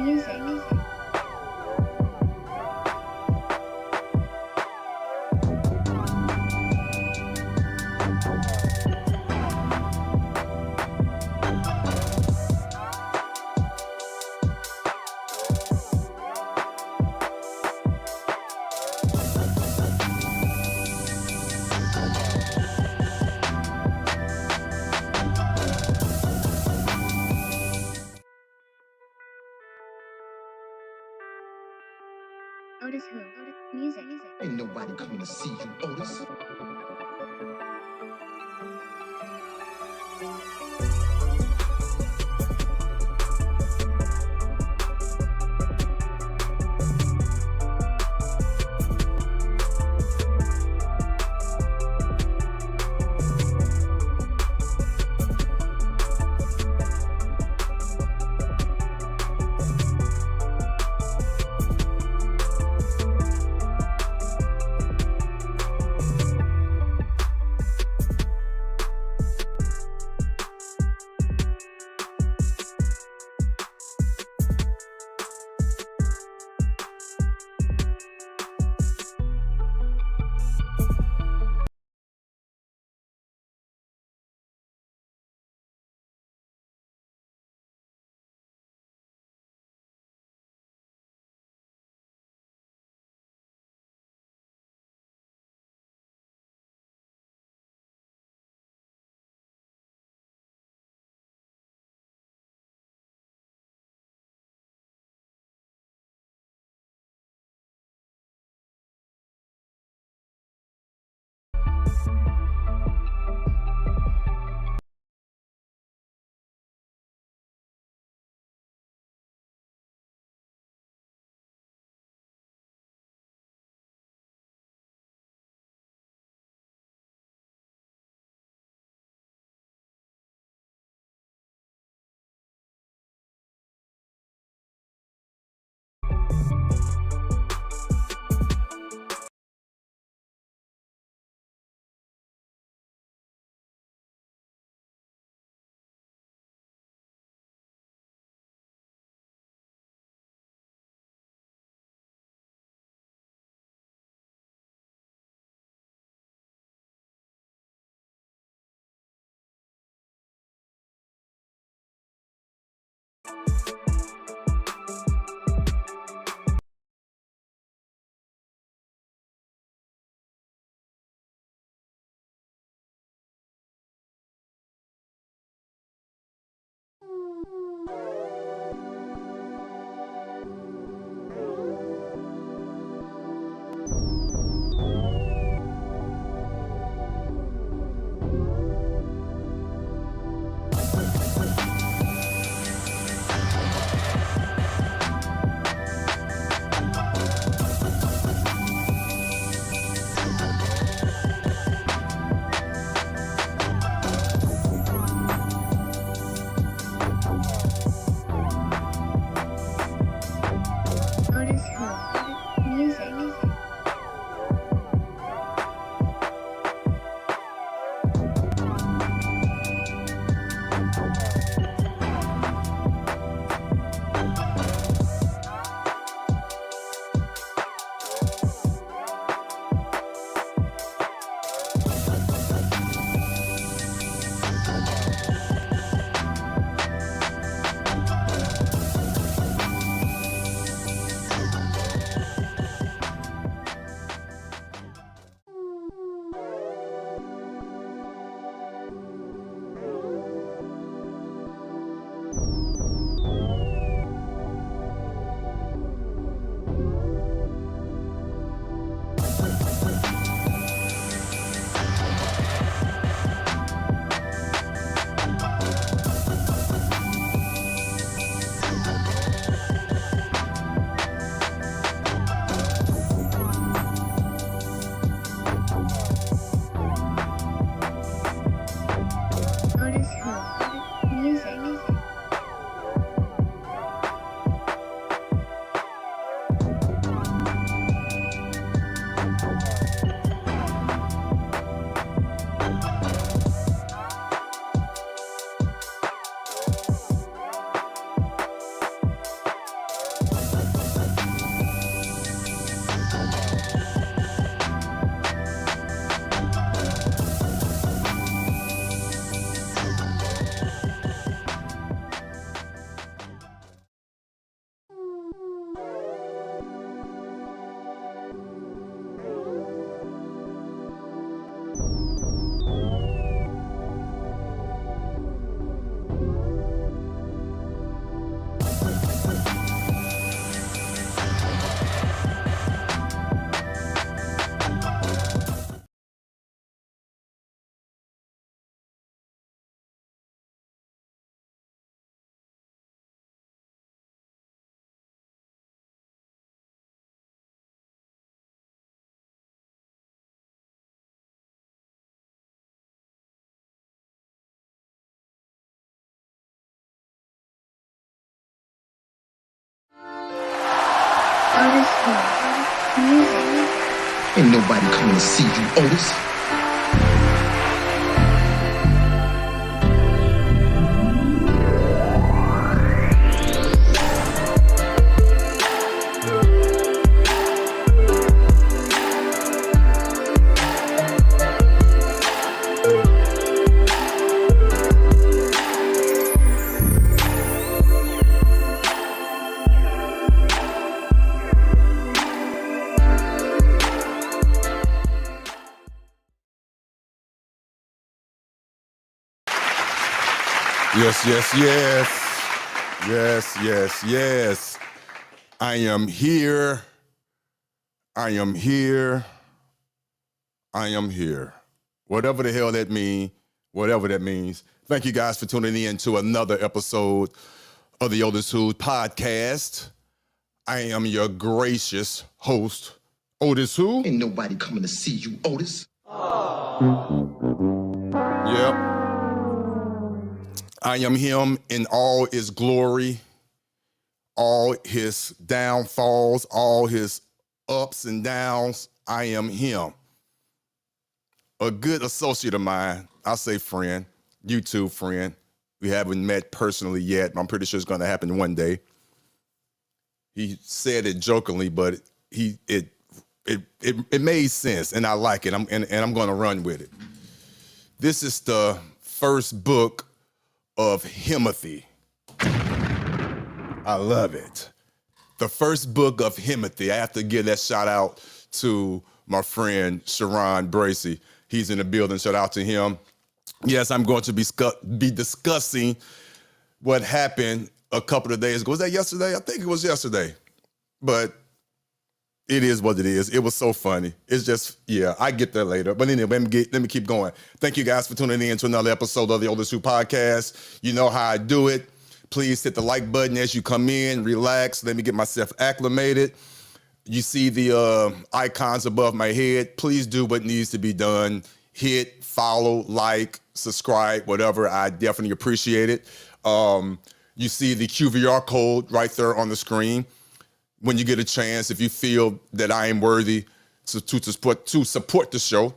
music. OtisWho, music. Ain't nobody coming to see you, Otis. OtisWho. Music. Ain't nobody coming to see you, Otis. Yes, yes, yes. Yes, yes, yes. I am here. I am here. I am here. Whatever the hell that means, whatever that means. Thank you guys for tuning in to another episode of the OtisWho podcast. I am your gracious host, OtisWho. Ain't nobody coming to see you, Otis. Yep. I am him in all his glory, all his downfalls, all his ups and downs. I am him. A good associate of mine, I'll say friend, you too, friend. We haven't met personally yet, but I'm pretty sure it's going to happen one day. He said it jokingly, but it made sense, and I like it. I'm going to run with it. This is the first book of Himothy. I love it. The first book of Himothy. I have to give that shout out to my friend Sharon Bracey. He's in the building. Shout out to him. Yes, I'm going to be discussing what happened a couple of days ago. Was that yesterday? I think it was yesterday. But it is what it is. It was so funny. It's just, yeah, I get there later. But anyway, let me keep going. Thank you guys for tuning in to another episode of the OtisWho podcast. You know how I do it. Please hit the like button as you come in. Relax. Let me get myself acclimated. You see the icons above my head. Please do what needs to be done. Hit, follow, like, subscribe, whatever. I definitely appreciate it. You see the QVR code right there on the screen. When you get a chance, if you feel that I am worthy to support the show,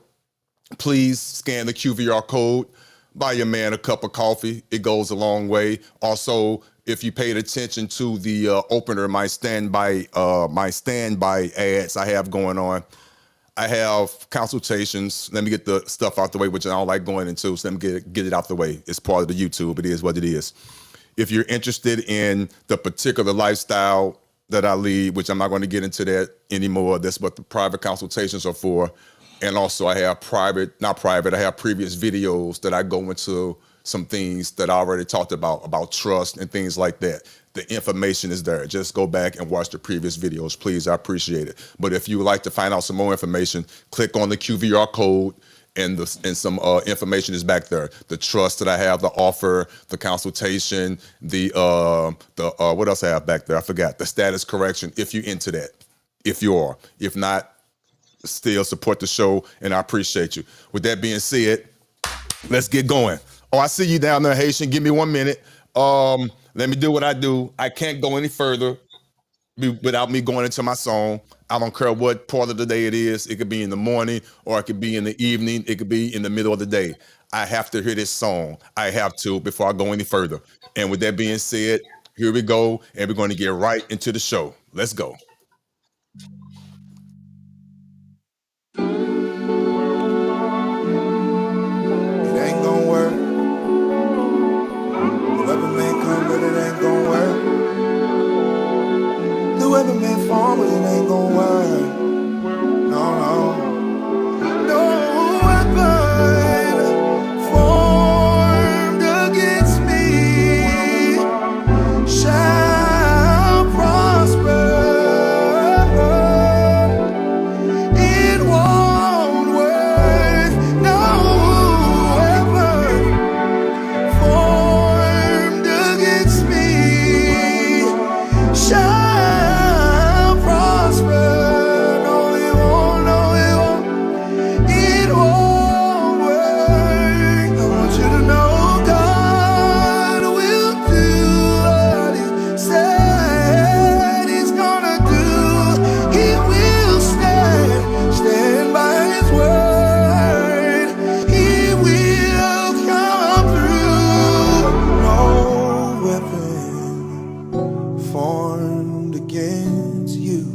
please scan the QVR code, buy your man a cup of coffee. It goes a long way. Also, if you paid attention to the opener, my standby ads I have going on, I have consultations. Let me get the stuff out the way, which I don't like going into, so let me get it out the way. It's part of the YouTube. It is what it is. If you're interested in the particular lifestyle that I lead, which I'm not going to get into that anymore. That's what the private consultations are for. And also I have I have previous videos that I go into some things that I already talked about trust and things like that. The information is there. Just go back and watch the previous videos, please. I appreciate it. But if you would like to find out some more information, click on the QVR code and some information is back there. The trust that I have, the offer, the consultation, the what else I have back there? I forgot. The status correction, if you're into that. If you are. If not, still support the show, and I appreciate you. With that being said, let's get going. Oh, I see you down there, Haitian. Give me 1 minute. Let me do what I do. I can't go any further without me going into my song. I don't care what part of the day it is. It could be in the morning or it could be in the evening. It could be in the middle of the day. I have to hear this song. I have to before I go any further. And with that being said, here we go. And we're going to get right into the show. Let's go. It ain't gonna work. The weather may come, but it ain't gonna work. The weather may fall, but it ain't gonna work. No, no. No weapon formed against me shall prosper. It won't work. No weapon formed against me shall prosper. No, armed against you.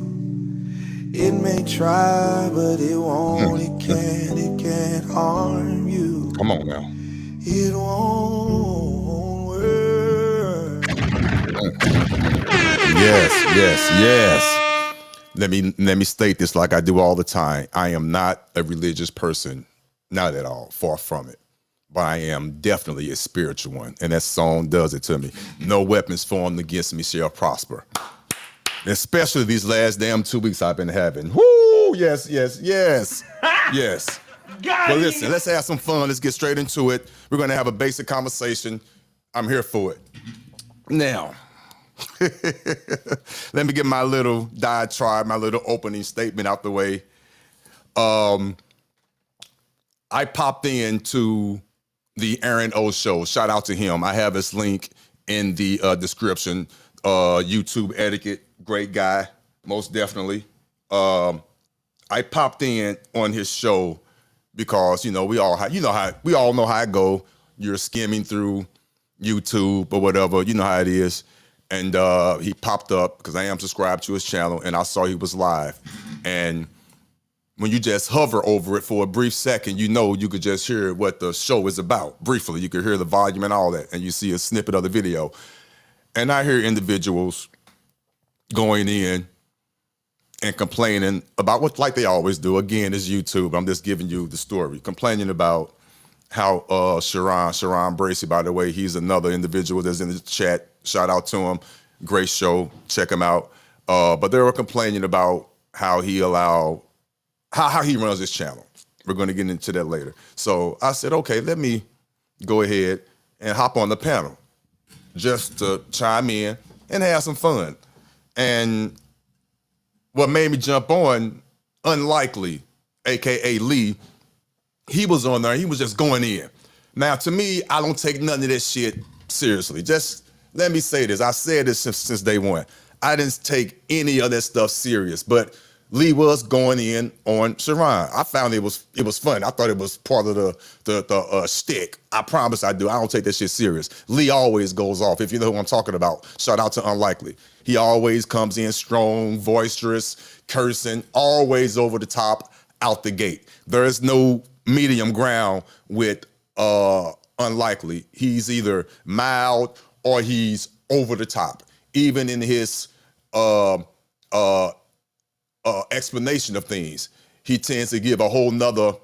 It may try, but it won't, it can't harm you. Come on now. It won't work. Yes. Let me state this like I do all the time. I am not a religious person, not at all, far from it. But I am definitely a spiritual one, and that song does it to me. No weapons formed against me shall prosper. Especially these last damn 2 weeks I've been having. Woo! Yes. But listen, let's have some fun. Let's get straight into it. We're gonna have a basic conversation. I'm here for it. Now, let me get my little diatribe, my little opening statement out the way. I popped into the Aaron O show. Shout out to him. I have his link in the description. YouTube etiquette, great guy, most definitely. I popped in on his show because we all know how it go. You're skimming through YouTube or whatever, you know how it is. And he popped up because I am subscribed to his channel, and I saw he was live. And when you just hover over it for a brief second, you could just hear what the show is about. Briefly, you could hear the volume and all that, and you see a snippet of the video. And I hear individuals going in and complaining about what, like they always do. Again, it's YouTube. I'm just giving you the story. Complaining about how Sharon Bracey, by the way, he's another individual that's in the chat. Shout out to him. Great show. Check him out. But they were complaining about how he runs his channel. We're going to get into that later. So I said, okay, let me go ahead and hop on the panel just to chime in and have some fun. And what made me jump on, Unlikely, AKA Lee, he was on there. He was just going in. Now, to me, I don't take none of this shit seriously. Just let me say this. I said this since day one. I didn't take any of that stuff serious, but Lee was going in on Sharon. I found it was fun. I thought it was part of the shtick. I promise I do. I don't take that shit serious. Lee always goes off. If you know who I'm talking about, shout out to Unlikely. He always comes in strong, boisterous, cursing, always over the top, out the gate. There is no medium ground with Unlikely. He's either mild or he's over the top. Even in his explanation of things, he tends to give a whole nother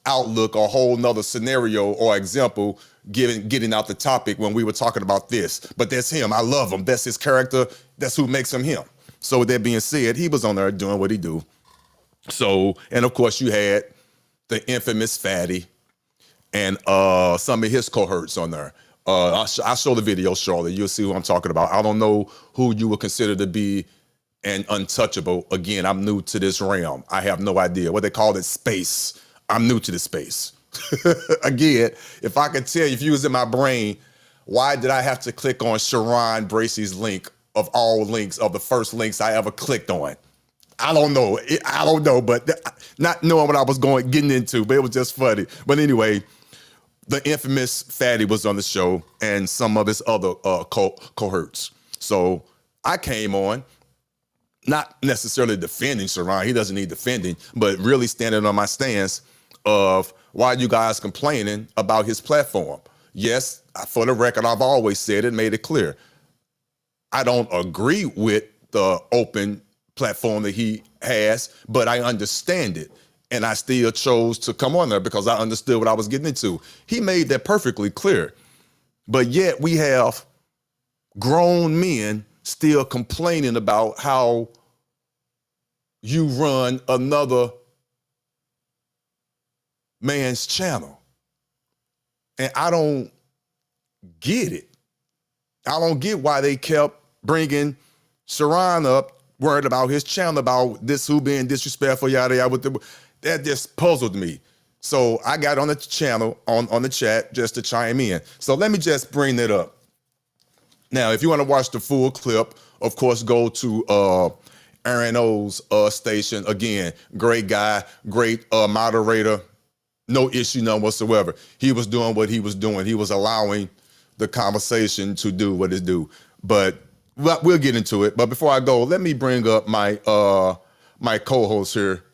outlook, a whole nother scenario or example, getting out the topic when we were talking about this. But that's him. I love him. That's his character. That's who makes him him. So with that being said, he was on there doing what he do. So, and of course you had the infamous Fatty and some of his cohorts on there. I'll show the video shortly. You'll see who I'm talking about. I don't know who you would consider to be an untouchable. Again, I'm new to this realm. I have no idea what they call it, space. I'm new to this space. Again, if I could tell you, if you was in my brain, why did I have to click on Sharon Bracey's link of all links, of the first links I ever clicked on? I don't know. But not knowing what I was getting into, but it was just funny. But anyway, the infamous Fatty was on the show and some of his other cohorts. So I came on, not necessarily defending Sharon. He doesn't need defending, but really standing on my stance of why you guys complaining about his platform. Yes, for the record, I've always said it, made it clear. I don't agree with the open platform that he has, but I understand it. And I still chose to come on there because I understood what I was getting into. He made that perfectly clear. But yet we have grown men still complaining about how you run another man's channel. And I don't get it. I don't get why they kept bringing Sharon up, worried about his channel, about this who being disrespectful, yada, yada. That just puzzled me. So I got on the channel, on the chat, just to chime in. So let me just bring that up. Now, if you want to watch the full clip, of course, go to Aaron O's station. Again, great guy, great moderator, no issue, none whatsoever. He was doing what he was doing. He was allowing the conversation to do what it do. But we'll get into it. But before I go, let me bring up my my co-host here.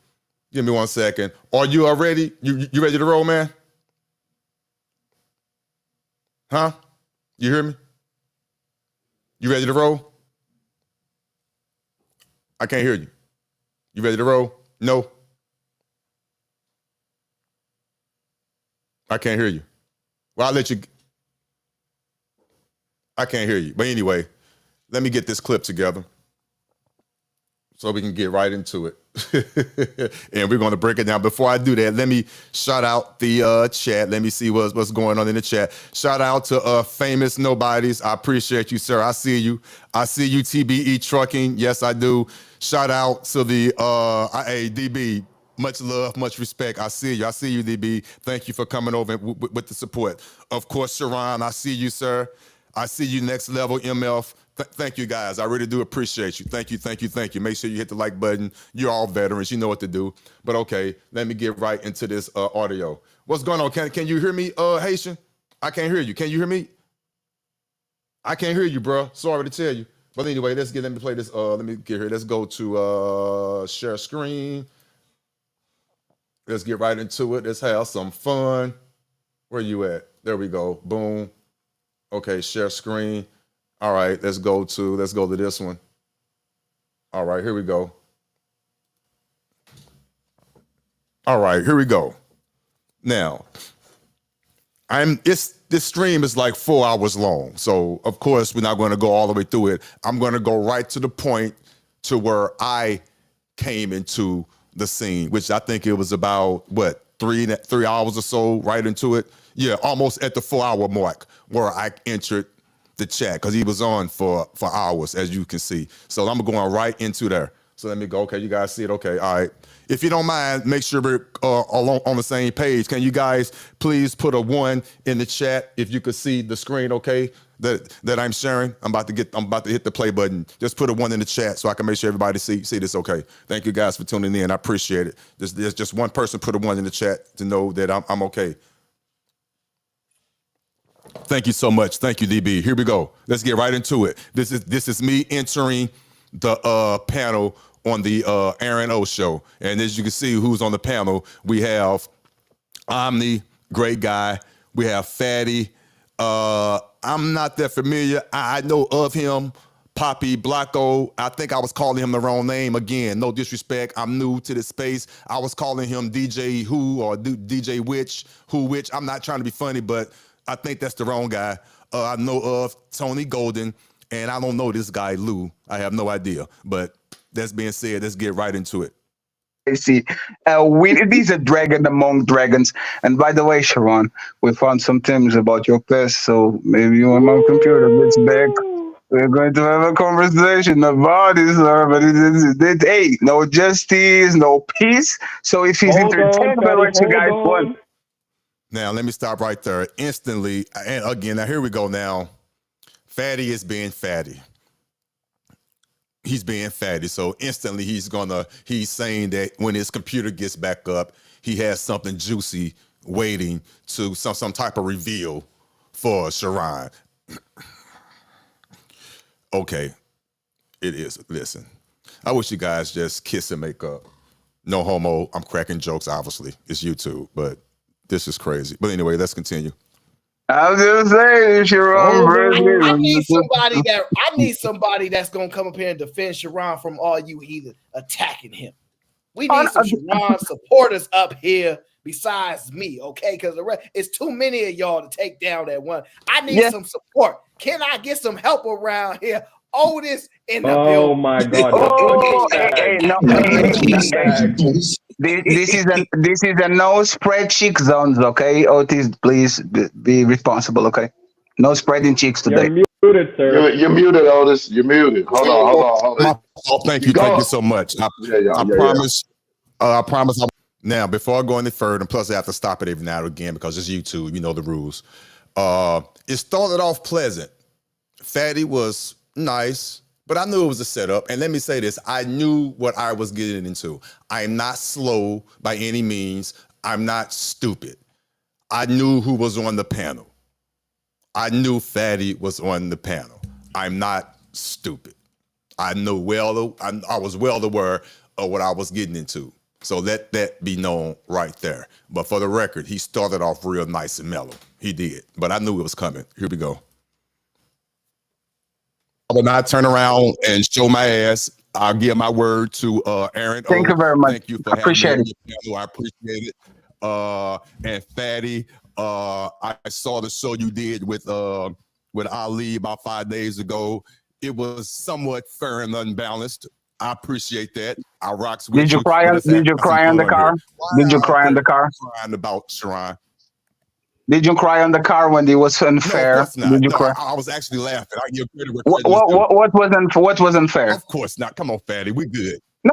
Give me 1 second. Are you already? You ready to roll, man? Huh? You hear me? You ready to roll? I can't hear you. You ready to roll? No. I can't hear you. Well, I'll let you. I can't hear you. But anyway, let me get this clip together so we can get right into it. And we're going to break it down. Before I do that, let me shout out the chat. Let me see what's going on in the chat. Shout out to Famous Nobodies. I appreciate you, sir. I see you. I see you, TBE Trucking. Yes, I do. Shout out to the hey, DB. Much love, much respect. I see you. I see you, DB. Thank you for coming over with the support. Of course, Sharon, I see you, sir. I see you, Next Level MF. Thank you, guys. I really do appreciate you. Thank you, thank you, thank you. Make sure you hit the like button. You're all veterans. You know what to do. But okay, let me get right into this audio. What's going on? Can you hear me, Haitian? I can't hear you. Can you hear me? I can't hear you, bro. Sorry to tell you. But anyway, let me play this. Let me get here. Let's go to share screen. Let's get right into it. Let's have some fun. Where you at? There we go. Boom. Okay, share screen. All right, let's go to this one. All right, here we go. All right, here we go. Now, this stream is like 4 hours long. So of course we're not going to go all the way through it. I'm going to go right to the point to where I came into the scene, which I think it was about what, 3 hours or so, right into it. Yeah, almost at the 4 hour mark where I entered the chat, because he was on for hours, as you can see. So I'm going right into there. So let me go. Okay, you guys see it? Okay, all right. If you don't mind, make sure we're all on the same page. Can you guys please put a 1 in the chat if you could see the screen? Okay, that I'm sharing. I'm about to hit the play button. Just put a 1 in the chat so I can make sure everybody see this. Okay. Thank you guys for tuning in. I appreciate it. There's just one person put a 1 in the chat to know that I'm okay. Thank you so much. Thank you, DB. Here we go. Let's get right into it. This is me entering the panel on the Aaron O show. And as you can see who's on the panel, we have Omni, great guy. We have Fatty. I'm not that familiar. I know of him. Poppy Blocko. I think I was calling him the wrong name again. No disrespect. I'm new to this space. I was calling him DJ Who or DJ Which. I'm not trying to be funny, but I think that's the wrong guy. I know of Tony Golden, and I don't know this guy, Lou. I have no idea. But that's being said, let's get right into it. I see. It is a dragon among dragons. And by the way, Sharon, we found some things about your past, so maybe on my computer gets back. We're going to have a conversation about it, sir. But hey, no justice, no peace. So if he's entertained by what you guys want. Now, let me stop right there instantly. And again, now here we go now. Fatty is being fatty. He's being fatty. So instantly he's saying that when his computer gets back up, he has something juicy waiting to some type of reveal for Sharon. Okay, it is. Listen, I wish you guys just kiss and make up. No homo. I'm cracking jokes, obviously. It's YouTube, but this is crazy. But anyway, let's continue. I was just saying, Sharon. I need somebody that's gonna come up here and defend Sharon from all you heathen attacking him. We need some Sharon supporters up here besides me, okay? Because it's too many of y'all to take down that one. I need some support. Can I get some help around here? Otis in the building. Oh my God! This is a no spread cheek zones, okay? Otis, please be responsible, okay? No spreading cheeks today. You're muted, sir. You're muted, Otis. You're muted. Hold on. Thank you so much. I promise. I promise. Now, before I go any further, and plus I have to stop it every now and again because it's YouTube. You know the rules. It started off pleasant. Fatty was nice, but I knew it was a setup. And let me say this, I knew what I was getting into. I'm not slow by any means. I'm not stupid. I knew who was on the panel. I knew Fatty was on the panel. I'm not stupid. I know I was well aware of what I was getting into. So let that be known right there. But for the record, he started off real nice and mellow. He did. But I knew it was coming. Here we go. I will not turn around and show my ass. I'll give my word to Aaron. Thank you very much. Thank you for Appreciate having me on your panel. I appreciate it. And Fatty, I saw the show you did with Ali about 5 days ago. It was somewhat fair and unbalanced. I appreciate that. I rocks with you. Did you cry on the car? Did you cry on the car? Crying about Sharon. Did you cry on the car when it was unfair? No, of course not. Did you cry? I was actually laughing. I give credit. What was unfair? Of course not. Come on, Fatty. We good. No.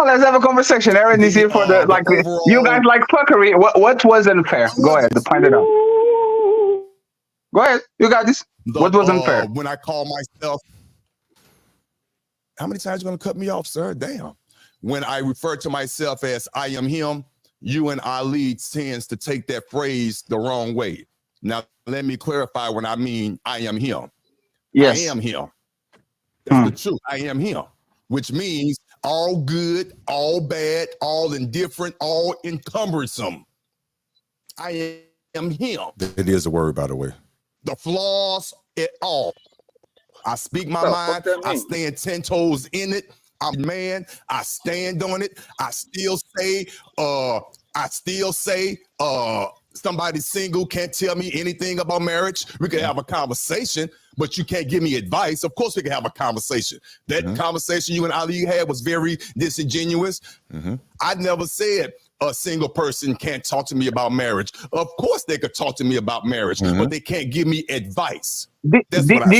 Let's have a conversation. Aaron is here for the overall, you guys like fuckery. What was unfair? Go ahead. Point it out. Go ahead. You got this. What was unfair? When I call myself. How many times are you going to cut me off, sir? Damn. When I refer to myself as I am him, you and Ali tends to take that phrase the wrong way. Now, let me clarify when I mean I am him. Yes. I am him. That's the truth. I am him, which means all good, all bad, all indifferent, all encumbersome. I am him. It is a word, by the way. The flaws at all. I speak my mind. I stand 10 toes in it. I'm man. I stand on it. I still say, somebody single can't tell me anything about marriage. We can have a conversation, but you can't give me advice. Of course we can have a conversation. That conversation you and Ali had was very disingenuous. I never said a single person can't talk to me about marriage. Of course they could talk to me about marriage, but they can't give me advice. Did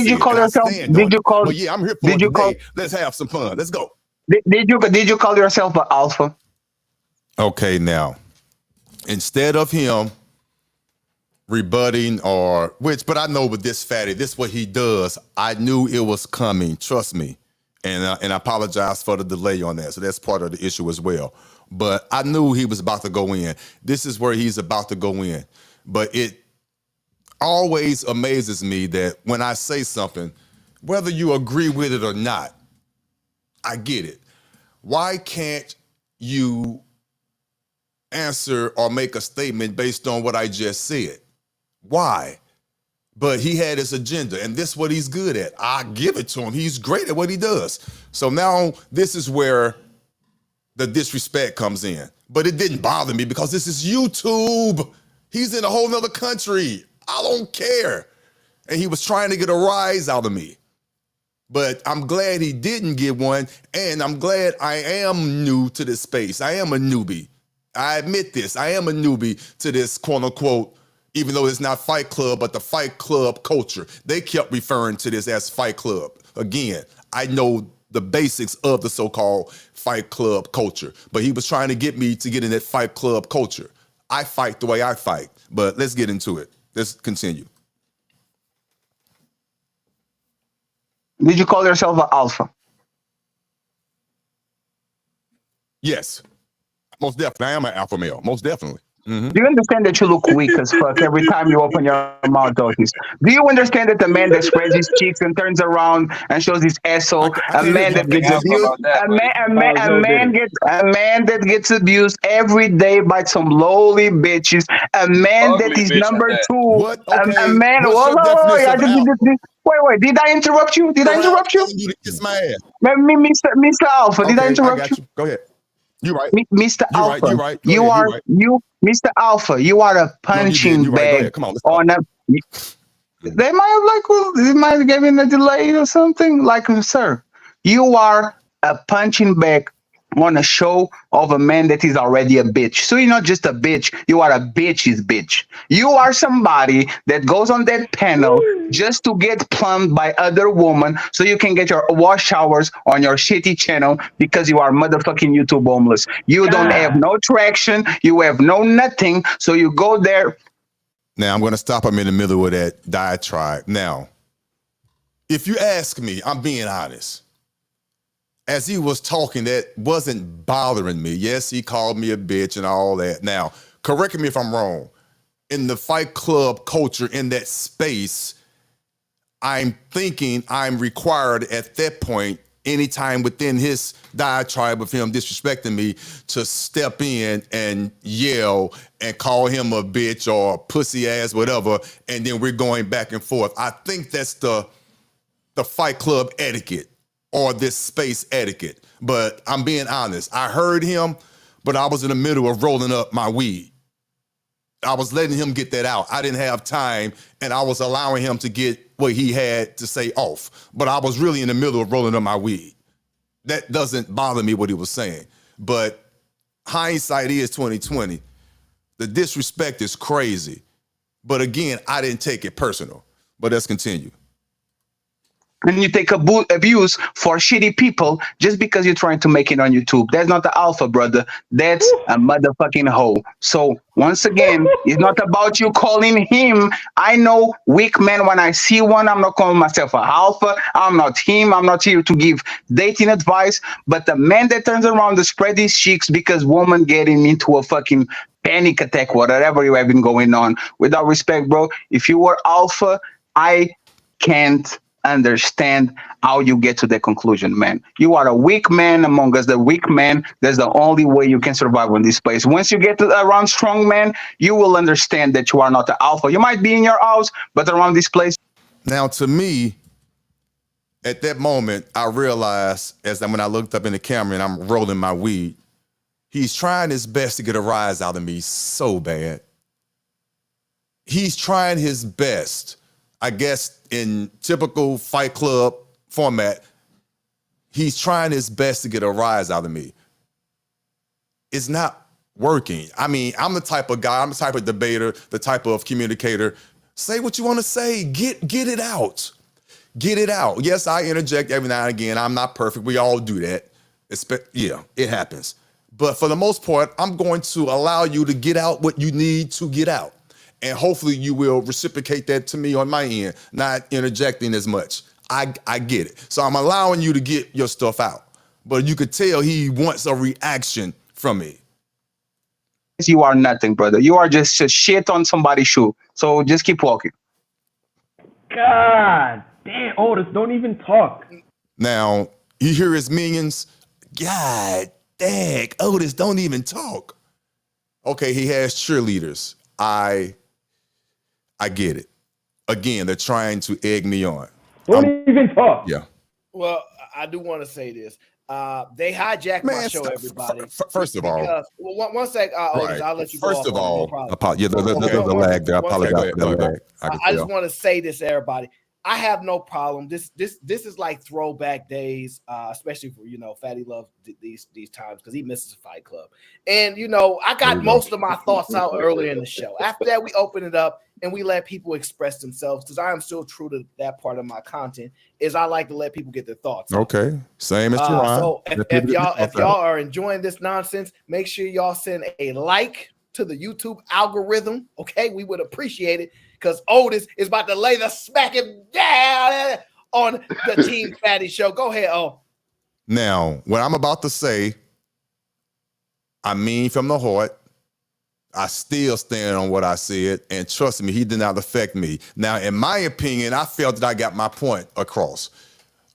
you call yourself? Well, yeah, I'm here for it today. Let's have some fun. Let's go. Did you call yourself an alpha? Okay, now instead of him rebutting but I know with this Fatty, this is what he does. I knew it was coming. Trust me, and I apologize for the delay on that. So that's part of the issue as well. But I knew he was about to go in. This is where he's about to go in. But it always amazes me that when I say something, whether you agree with it or not, I get it. Why can't you answer or make a statement based on what I just said? Why? But he had his agenda, and this is what he's good at. I give it to him. He's great at what he does. So now this is where the disrespect comes in. But it didn't bother me because this is YouTube. He's in a whole nother country. I don't care. And he was trying to get a rise out of me. But I'm glad he didn't get one, and I'm glad I am new to this space. I am a newbie. I admit this. I am a newbie to this quote-unquote, even though it's not Fight Club, but the Fight Club culture. They kept referring to this as Fight Club. Again, I know the basics of the so-called Fight Club culture, but he was trying to get me to get in that Fight Club culture. I fight the way I fight, but let's get into it. Let's continue. Did you call yourself an alpha? Yes, most definitely. I am an alpha male, most definitely. Do you understand that you look weak as fuck every time you open your mouth, Otis? Do you understand that the man that spreads his cheeks and turns around and shows his asshole, a man that gets abused, a man that gets abused every day by some lowly bitches, a man that is number two, What? Okay. a man. Wait, did I interrupt you? Did I interrupt you? You to kiss my ass. Mr. Alpha, did I interrupt you? Go ahead. You're right. Mr. Alpha, You're right. Mr. Alpha, you are a punching bag. Right. Come on, They might have given a delay or something. Like, sir, you are a punching bag on a show of a man that is already a bitch. So you're not just a bitch, you are a bitch's bitch. You are somebody that goes on that panel just to get plumbed by other women so you can get your wash showers on your shitty channel because you are motherfucking YouTube homeless. You don't have no traction, you have no nothing, so you go there. Now I'm going to stop him in the middle of that diatribe. Now, if you ask me, I'm being honest. As he was talking, that wasn't bothering me. Yes, he called me a bitch and all that. Now, correct me if I'm wrong. In the Fight Club culture, in that space, I'm thinking I'm required at that point, anytime within his diatribe of him disrespecting me, to step in and yell and call him a bitch or pussy ass, whatever, and then we're going back and forth. I think that's the Fight Club etiquette or this space etiquette. But I'm being honest. I heard him, but I was in the middle of rolling up my weed. I was letting him get that out. I didn't have time, and I was allowing him to get what he had to say off. But I was really in the middle of rolling up my weed. That doesn't bother me what he was saying. But hindsight is 2020. The disrespect is crazy. But again, I didn't take it personal. But let's continue. And you take abuse for shitty people just because you're trying to make it on YouTube. That's not the alpha, brother. That's a motherfucking hoe. So once again, it's not about you calling him. I know weak men. When I see one, I'm not calling myself a alpha. I'm not him. I'm not here to give dating advice. But the man that turns around to spread his cheeks because woman getting into a fucking panic attack, whatever you have been going on. Without respect, bro, if you were alpha, I can't understand how you get to the conclusion, man. You are a weak man among us, the weak man. That's the only way you can survive in this place. Once you get to around strong man, you will understand that you are not the alpha. You might be in your house, but around this place. Now, to me, at that moment, I realized when I looked up in the camera and I'm rolling my weed, he's trying his best to get a rise out of me so bad. He's trying his best. I guess in typical Fight Club format, he's trying his best to get a rise out of me. It's not working. I mean, I'm the type of guy, I'm the type of debater, the type of communicator. Say what you want to say. Get it out. Get it out. Yes, I interject every now and again. I'm not perfect. We all do that. Yeah, it happens. But for the most part, I'm going to allow you to get out what you need to get out. And hopefully you will reciprocate that to me on my end, not interjecting as much. I get it. So I'm allowing you to get your stuff out. But you could tell he wants a reaction from me. You are nothing, brother. You are just a shit on somebody's shoe. So just keep walking. God damn, Otis, don't even talk. Now, you hear his minions? God dang, Otis, don't even talk. Okay, he has cheerleaders. I get it. Again, they're trying to egg me on. Don't even talk. Yeah. Well, I do want to say this. They hijacked my show, everybody. First of all, one sec, Otis, I'll let you go. First of all, the lag there. I apologize for the lag. I just want to say this, everybody. I have no problem. This is like throwback days, especially for Fatty loves these times because he misses Fight Club. And I got most of my thoughts out earlier in the show. After that, we open it up and we let people express themselves because I am still true to that part of my content. Is I like to let people get their thoughts. Okay, same as Jerron. So if y'all are enjoying this nonsense, make sure y'all send a like to the YouTube algorithm. Okay, we would appreciate it. Because Otis is about to lay the smacking down on the Team Fatty show. Go ahead, Now, what I'm about to say, I mean from the heart. I still stand on what I said. And trust me, he did not affect me. Now, in my opinion, I felt that I got my point across.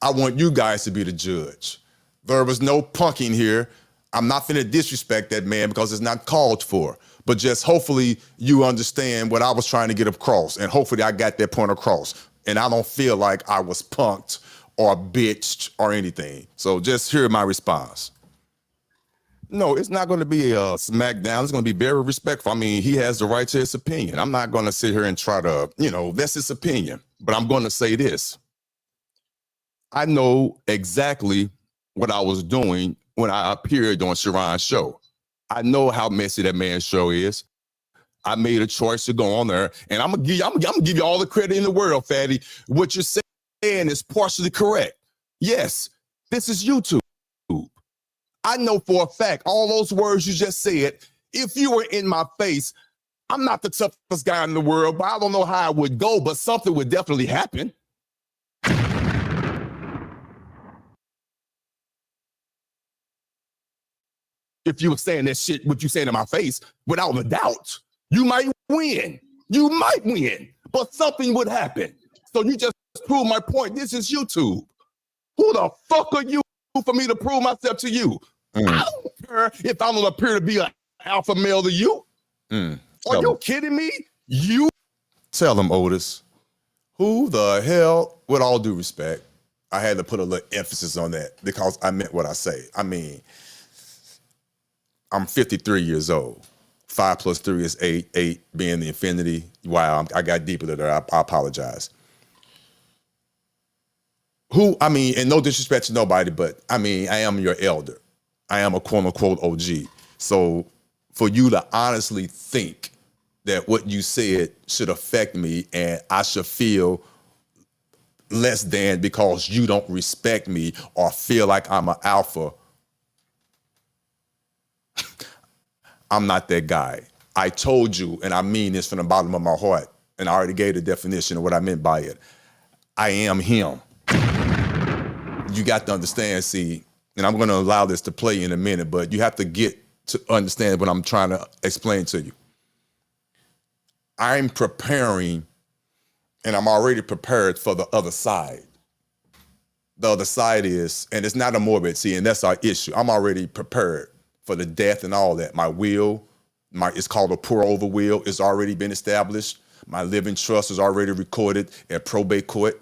I want you guys to be the judge. There was no punking here. I'm not finna disrespect that man because it's not called for. But just hopefully you understand what I was trying to get across. And hopefully I got that point across. And I don't feel like I was punked or bitched or anything. So just hear my response. No, it's not going to be a smackdown. It's going to be very respectful. I mean, he has the right to his opinion. I'm not going to sit here and try to, that's his opinion. But I'm going to say this. I know exactly what I was doing when I appeared on Sharon's show. I know how messy that man's show is. I made a choice to go on there, and I'm gonna give you all the credit in the world, Fatty. What you're saying is partially correct. Yes, this is YouTube. I know for a fact all those words you just said. If you were in my face, I'm not the toughest guy in the world, but I don't know how it would go, but something would definitely happen. If you were saying that shit, what you saying in my face, without a doubt, you might win. You might win, but something would happen. So you just prove my point. This is YouTube. Who the fuck are you for me to prove myself to you? I don't care if I don't appear to be an alpha male to you. Are you kidding me? You tell them, Otis. Who the hell, with all due respect, I had to put a little emphasis on that because I meant what I say. I mean, I'm 53 years old. 5 + 3 is 8. 8 being the infinity. Wow, I got deeper there. I apologize. I mean, and no disrespect to nobody, but I mean, I am your elder. I am a quote unquote OG. So for you to honestly think that what you said should affect me and I should feel less than because you don't respect me or feel like I'm an alpha, I'm not that guy. I told you, and I mean this from the bottom of my heart, and I already gave the definition of what I meant by it. I am him. You got to understand, see, and I'm going to allow this to play in a minute, but you have to get to understand what I'm trying to explain to you. I'm preparing, and I'm already prepared for the other side. The other side is, and it's not a morbid, see, and that's our issue. I'm already prepared for the death and all that. My will, it's called a pour-over will, it's already been established. My living trust is already recorded at probate court.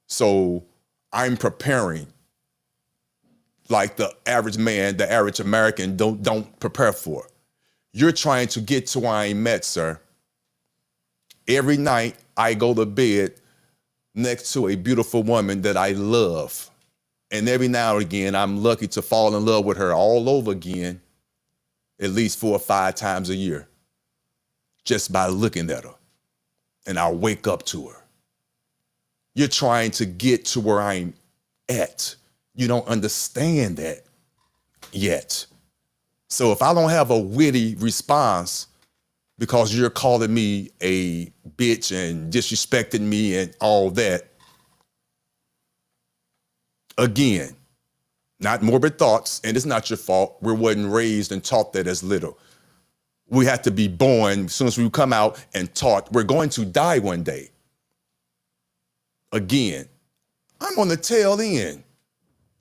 So I'm preparing like the average man, the average American don't prepare for. You're trying to get to where I ain't met, sir. Every night I go to bed next to a beautiful woman that I love. And every now and again, I'm lucky to fall in love with her all over again, at least 4 or 5 times a year, just by looking at her. And I wake up to her. You're trying to get to where I'm at. You don't understand that yet. So if I don't have a witty response because you're calling me a bitch and disrespecting me and all that, again, not morbid thoughts, and it's not your fault. We wasn't raised and taught that as little. We have to be born, as soon as we come out and taught, we're going to die one day. Again, I'm on the tail end.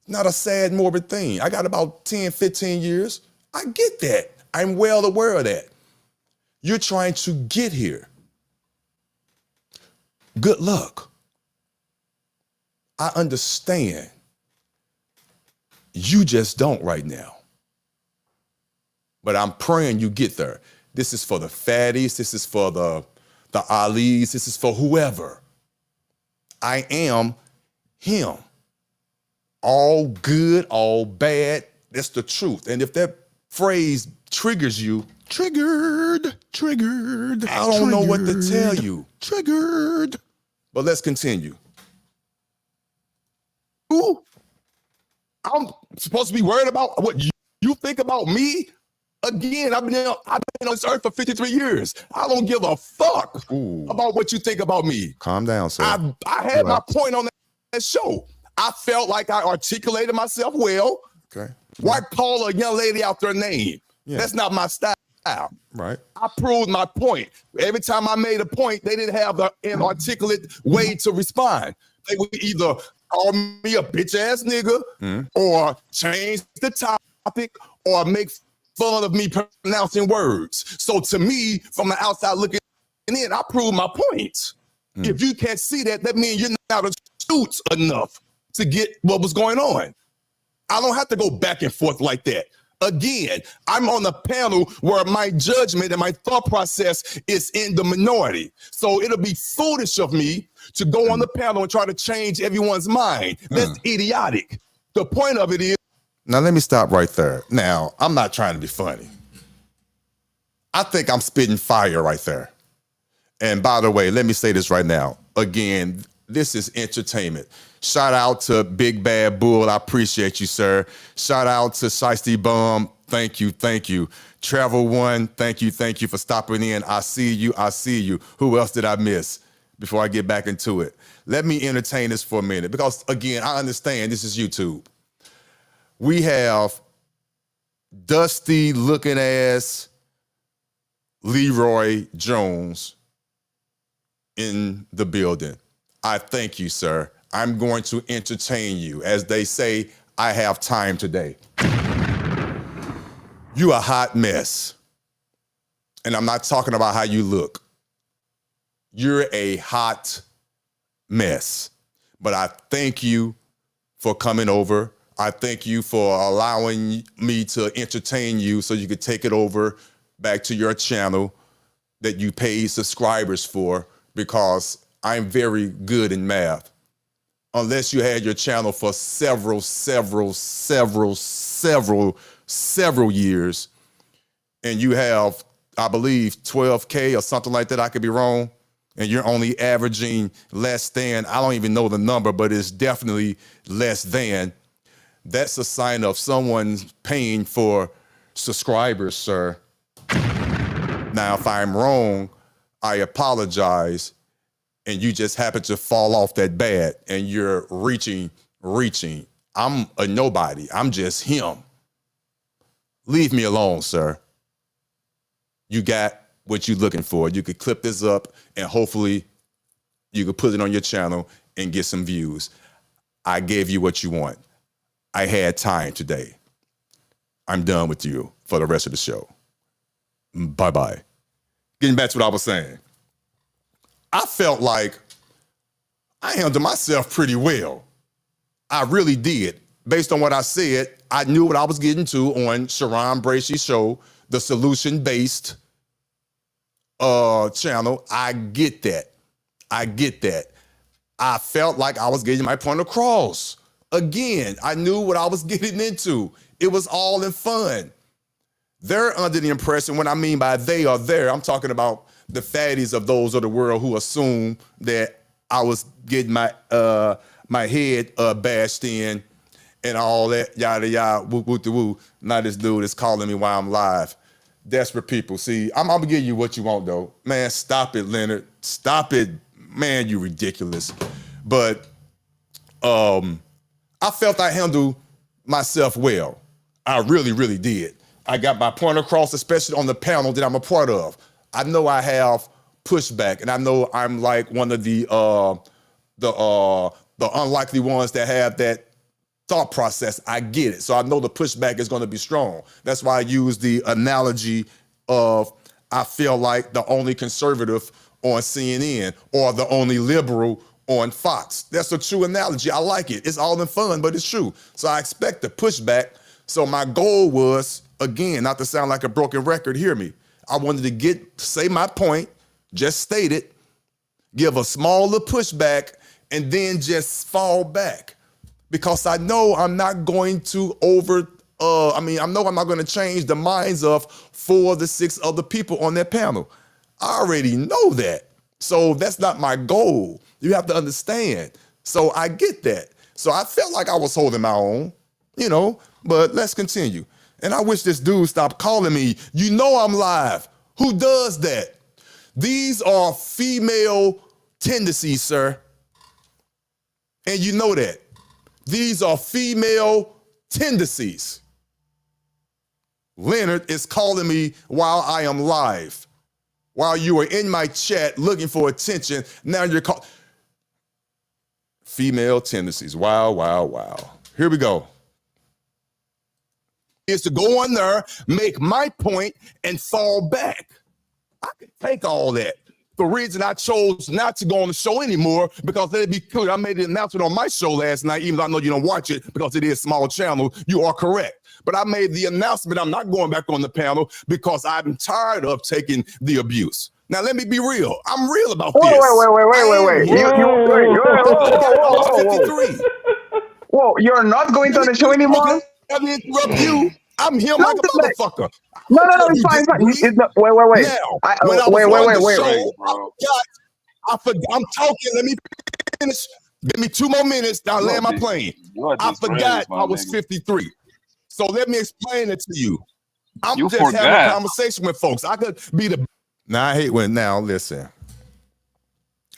Not a sad, morbid thing. I got about 10, 15 years. I get that. I'm well aware of that. You're trying to get here. Good luck. I understand. You just don't right now. But I'm praying you get there. This is for the fatties. This is for the Alis. This is for whoever. I am him. All good, all bad. That's the truth. And if that phrase triggers you, triggered. I don't know what to tell you. Triggered. But let's continue. Ooh, I'm supposed to be worried about what you think about me? Again, I've been on this earth for 53 years. I don't give a fuck about what you think about me. Calm down, sir. I had my point on that show. I felt like I articulated myself well. Okay. Why call a young lady out their name? Yeah. That's not my style. Right. I proved my point. Every time I made a point, they didn't have an articulate way to respond. They would either call me a bitch ass nigga or change the topic or make fun of me pronouncing words. So to me, from the outside looking in, I proved my point. If you can't see that, that means you're not astute enough to get what was going on. I don't have to go back and forth like that. Again, I'm on the panel where my judgment and my thought process is in the minority. So it'll be foolish of me to go on the panel and try to change everyone's mind. That's idiotic. The point of it is. Now, let me stop right there. Now, I'm not trying to be funny. I think I'm spitting fire right there. And by the way, let me say this right now. Again, this is entertainment. Shout out to Big Bad Bull. I appreciate you, sir. Shout out to Shiesty Bum. Thank you. Travel One, thank you for stopping in. I see you. Who else did I miss before I get back into it? Let me entertain this for a minute because, again, I understand this is YouTube. We have dusty looking ass Leroy Jones in the building. I thank you, sir. I'm going to entertain you. As they say, I have time today. You a hot mess. And I'm not talking about how you look. You're a hot mess. But I thank you for coming over. I thank you for allowing me to entertain you so you could take it over back to your channel that you pay subscribers for, because I'm very good in math. Unless you had your channel for several years, and you have, I believe, 12K or something like that, I could be wrong, and you're only averaging less than, I don't even know the number, but it's definitely less than, that's a sign of someone paying for subscribers, sir. Now, if I'm wrong, I apologize, and you just happen to fall off that bad, and you're reaching. I'm a nobody. I'm just him. Leave me alone, sir. You got what you're looking for. You could clip this up, and hopefully you could put it on your channel and get some views. I gave you what you want. I had time today. I'm done with you for the rest of the show. Bye-bye. Getting back to what I was saying. I felt like I handled myself pretty well. I really did. Based on what I said, I knew what I was getting to on Sharon Bracey's show, the solution-based channel. I get that. I felt like I was getting my point across. Again, I knew what I was getting into. It was all in fun. They're under the impression, when I mean by they are there, I'm talking about the fatties of those of the world who assume that I was getting my head bashed in and all that, yada, yada, woo, woo, woo. Now this dude is calling me while I'm live. Desperate people. See, I'm gonna give you what you want, though. Man, stop it, Leonard. Stop it. Man, you ridiculous. But I felt I handled myself well. I really, really did. I got my point across, especially on the panel that I'm a part of. I know I have pushback, and I know I'm like one of the unlikely ones that have that thought process. I get it. So I know the pushback is going to be strong. That's why I use the analogy of I feel like the only conservative on CNN or the only liberal on Fox. That's a true analogy. I like it. It's all in fun, but it's true. So I expect the pushback. So my goal was, again, not to sound like a broken record, hear me. I wanted to say my point, just state it, give a smaller pushback, and then just fall back. Because I know I'm not going to I know I'm not going to change the minds of 4 to 6 other people on that panel. I already know that. So that's not my goal. You have to understand. So I get that. So I felt like I was holding my own, but let's continue. And I wish this dude stopped calling me. You know I'm live. Who does that? These are female tendencies, sir. And you know that. These are female tendencies. Leonard is calling me while I am live. While you are in my chat looking for attention, now you're calling. Female tendencies. Wow, wow, wow. Here we go. Is to go on there, make my point, and fall back. I can take all that. The reason I chose not to go on the show anymore, because let it be clear, I made an announcement on my show last night, even though I know you don't watch it because it is a small channel. You are correct. But I made the announcement I'm not going back on the panel because I'm tired of taking the abuse. Now, let me be real. I'm real about this. Wait. Whoa, you're not going on the show anymore? Let me interrupt you. I'm here like a motherfucker. No, it's fine. Wait. Now, when I was on the show, I'm talking. Let me finish. Give me 2 more minutes. I'll land my plane. I forgot I was 53. So let me explain it to you. I'm just having a conversation with folks. I could be the. Now I hate when. Now listen.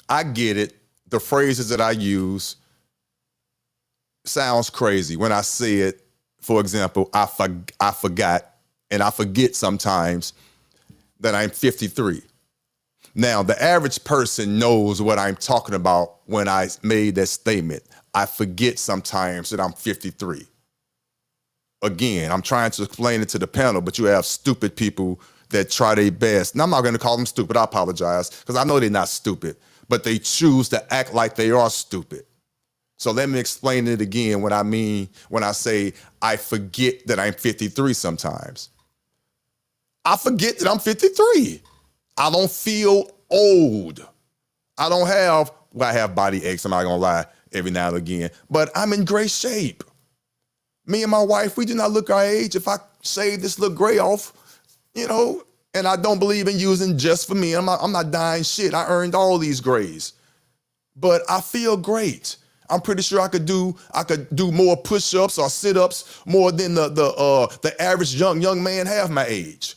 I get it. The phrases that I use sounds crazy when I say it. For example, I forgot, and I forget sometimes that I'm 53. Now, the average person knows what I'm talking about when I made that statement. I forget sometimes that I'm 53. Again, I'm trying to explain it to the panel, but you have stupid people that try their best. And I'm not going to call them stupid. I apologize, because I know they're not stupid, but they choose to act like they are stupid. So let me explain it again, what I mean when I say I forget that I'm 53 sometimes. I forget that I'm 53. I don't feel old. I don't have, well, I have body aches, I'm not gonna lie, every now and again, but I'm in great shape. Me and my wife, we do not look our age. If I shave this little gray off, you know, and I don't believe in using just for me, I'm not dying shit. I earned all these grays, but I feel great. I'm pretty sure I could do more push-ups or sit-ups more than the average young man half my age.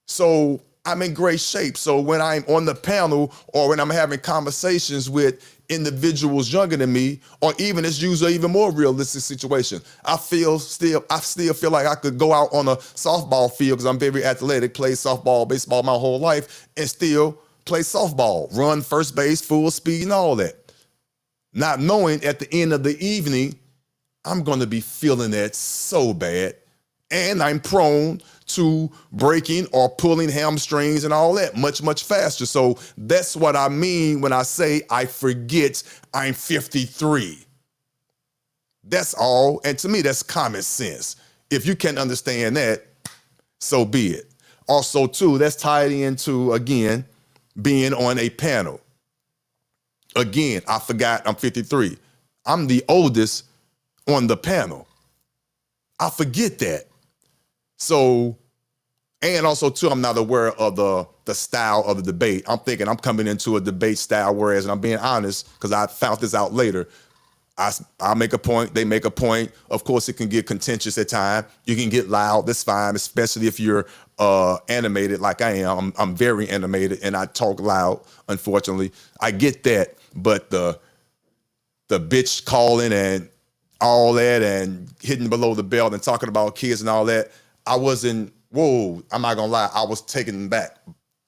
So I'm in great shape. So when I'm on the panel or when I'm having conversations with individuals younger than me, or even it's usually even more realistic situation, I still feel like I could go out on a softball field because I'm very athletic, play softball, baseball my whole life, and still play softball, run first base, full speed and all that. Not knowing at the end of the evening, I'm going to be feeling that so bad. And I'm prone to breaking or pulling hamstrings and all that much, much faster. So that's what I mean when I say I forget I'm 53. That's all. And to me, that's common sense. If you can understand that, so be it. Also, too, that's tied into, again, being on a panel. Again, I forgot I'm 53. I'm the oldest on the panel. I forget that. So, and also too, I'm not aware of the style of the debate. I'm thinking I'm coming into a debate style, whereas, and I'm being honest, because I found this out later, I make a point, they make a point. Of course, it can get contentious at times. You can get loud, that's fine, especially if you're animated like I am. I'm very animated and I talk loud, unfortunately. I get that, but the bitch calling and all that and hitting below the belt and talking about kids and all that, I wasn't, whoa, I'm not gonna lie, I was taken back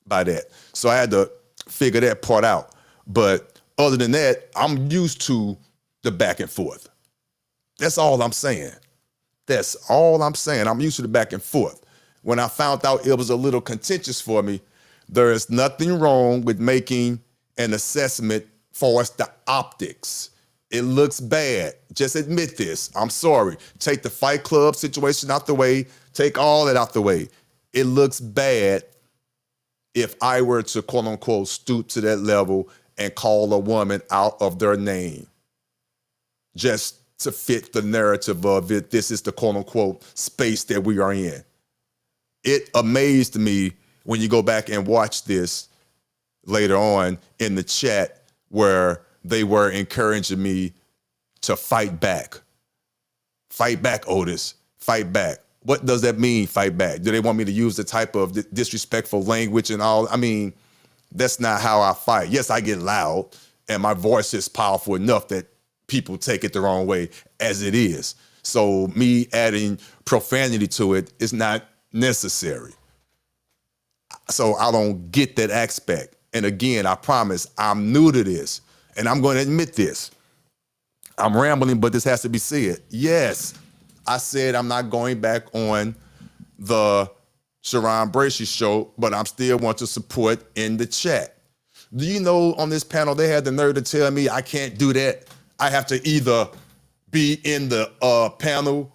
by that. So I had to figure that part out. But other than that, I'm used to the back and forth. That's all I'm saying. That's all I'm saying. I'm used to the back and forth. When I found out it was a little contentious for me, there is nothing wrong with making an assessment for us the optics. It looks bad. Just admit this. I'm sorry. Take the Fight Club situation out the way. Take all that out the way. It looks bad if I were to, quote unquote, stoop to that level and call a woman out of their name just to fit the narrative of it. This is the, quote unquote, space that we are in. It amazed me when you go back and watch this later on in the chat where they were encouraging me to fight back. Fight back, Otis. Fight back. What does that mean, fight back? Do they want me to use the type of disrespectful language and all? I mean, that's not how I fight. Yes, I get loud, and my voice is powerful enough that people take it the wrong way as it is. So me adding profanity to it is not necessary. So I don't get that aspect. And again, I promise I'm new to this. And I'm going to admit this. I'm rambling, but this has to be said. Yes, I said I'm not going back on the Sharon Bracey show, but I'm still want to support in the chat. Do you know on this panel, they had the nerve to tell me I can't do that. I have to either be in the panel,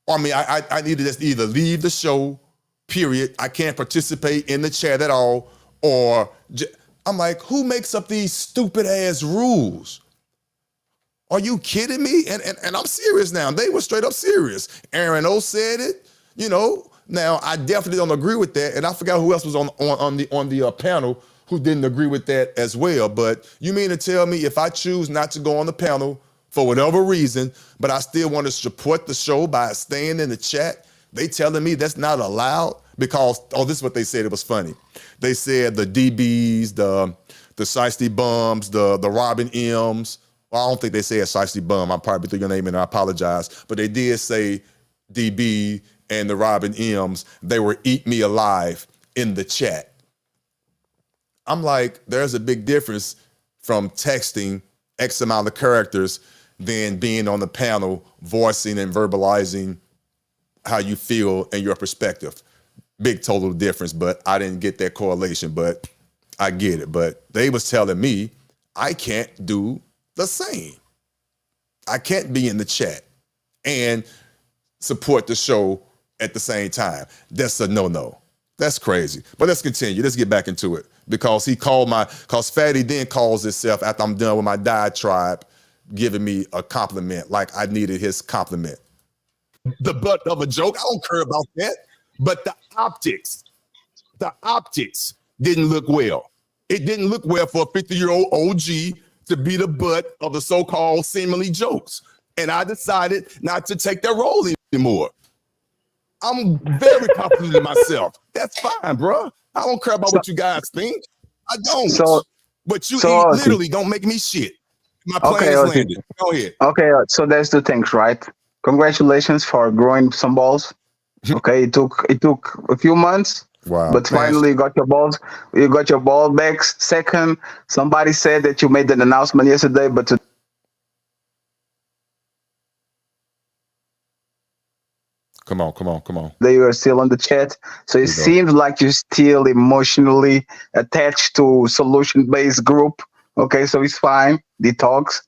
or I need to just either leave the show, period. I can't participate in the chat at all, or I'm like, who makes up these stupid ass rules? Are you kidding me? And I'm serious now. They were straight up serious. Aaron O said it, you know. Now I definitely don't agree with that, and I forgot who else was on the panel who didn't agree with that as well. But you mean to tell me if I choose not to go on the panel for whatever reason, but I still want to support the show by staying in the chat, they telling me that's not allowed? Because, oh, this is what they said. It was funny. They said the DBs, the Shiesty Bums, the Robin M's. Well, I don't think they said Shiesty Bum. I probably threw your name in and I apologize. But they did say DB and the Robin M's. They were eat me alive in the chat. I'm like, there's a big difference from texting X amount of characters than being on the panel, voicing and verbalizing how you feel and your perspective. Big total difference, but I didn't get that correlation, but I get it. But they was telling me I can't do the same. I can't be in the chat and support the show at the same time. That's a no-no. That's crazy. But let's continue. Let's get back into it. Because because Fatty then calls himself, after I'm done with my diatribe, giving me a compliment, like I needed his compliment. The butt of a joke, I don't care about that. But the optics didn't look well. It didn't look well for a 50-year-old OG to be the butt of the so-called seemingly jokes. And I decided not to take that role anymore. I'm very confident in myself. That's fine, bro. I don't care about what you guys think. I don't. But you literally don't make me shit. My plan is landed. Go ahead. Okay, so there's two things, right? Congratulations for growing some balls. Okay, it took a few months. Wow. But finally, you got your balls. You got your ball back. Second, somebody said that you made an announcement yesterday, but Come on. they are still on the chat. So it seems like you're still emotionally attached to solution-based group. Okay, so it's fine. Detox.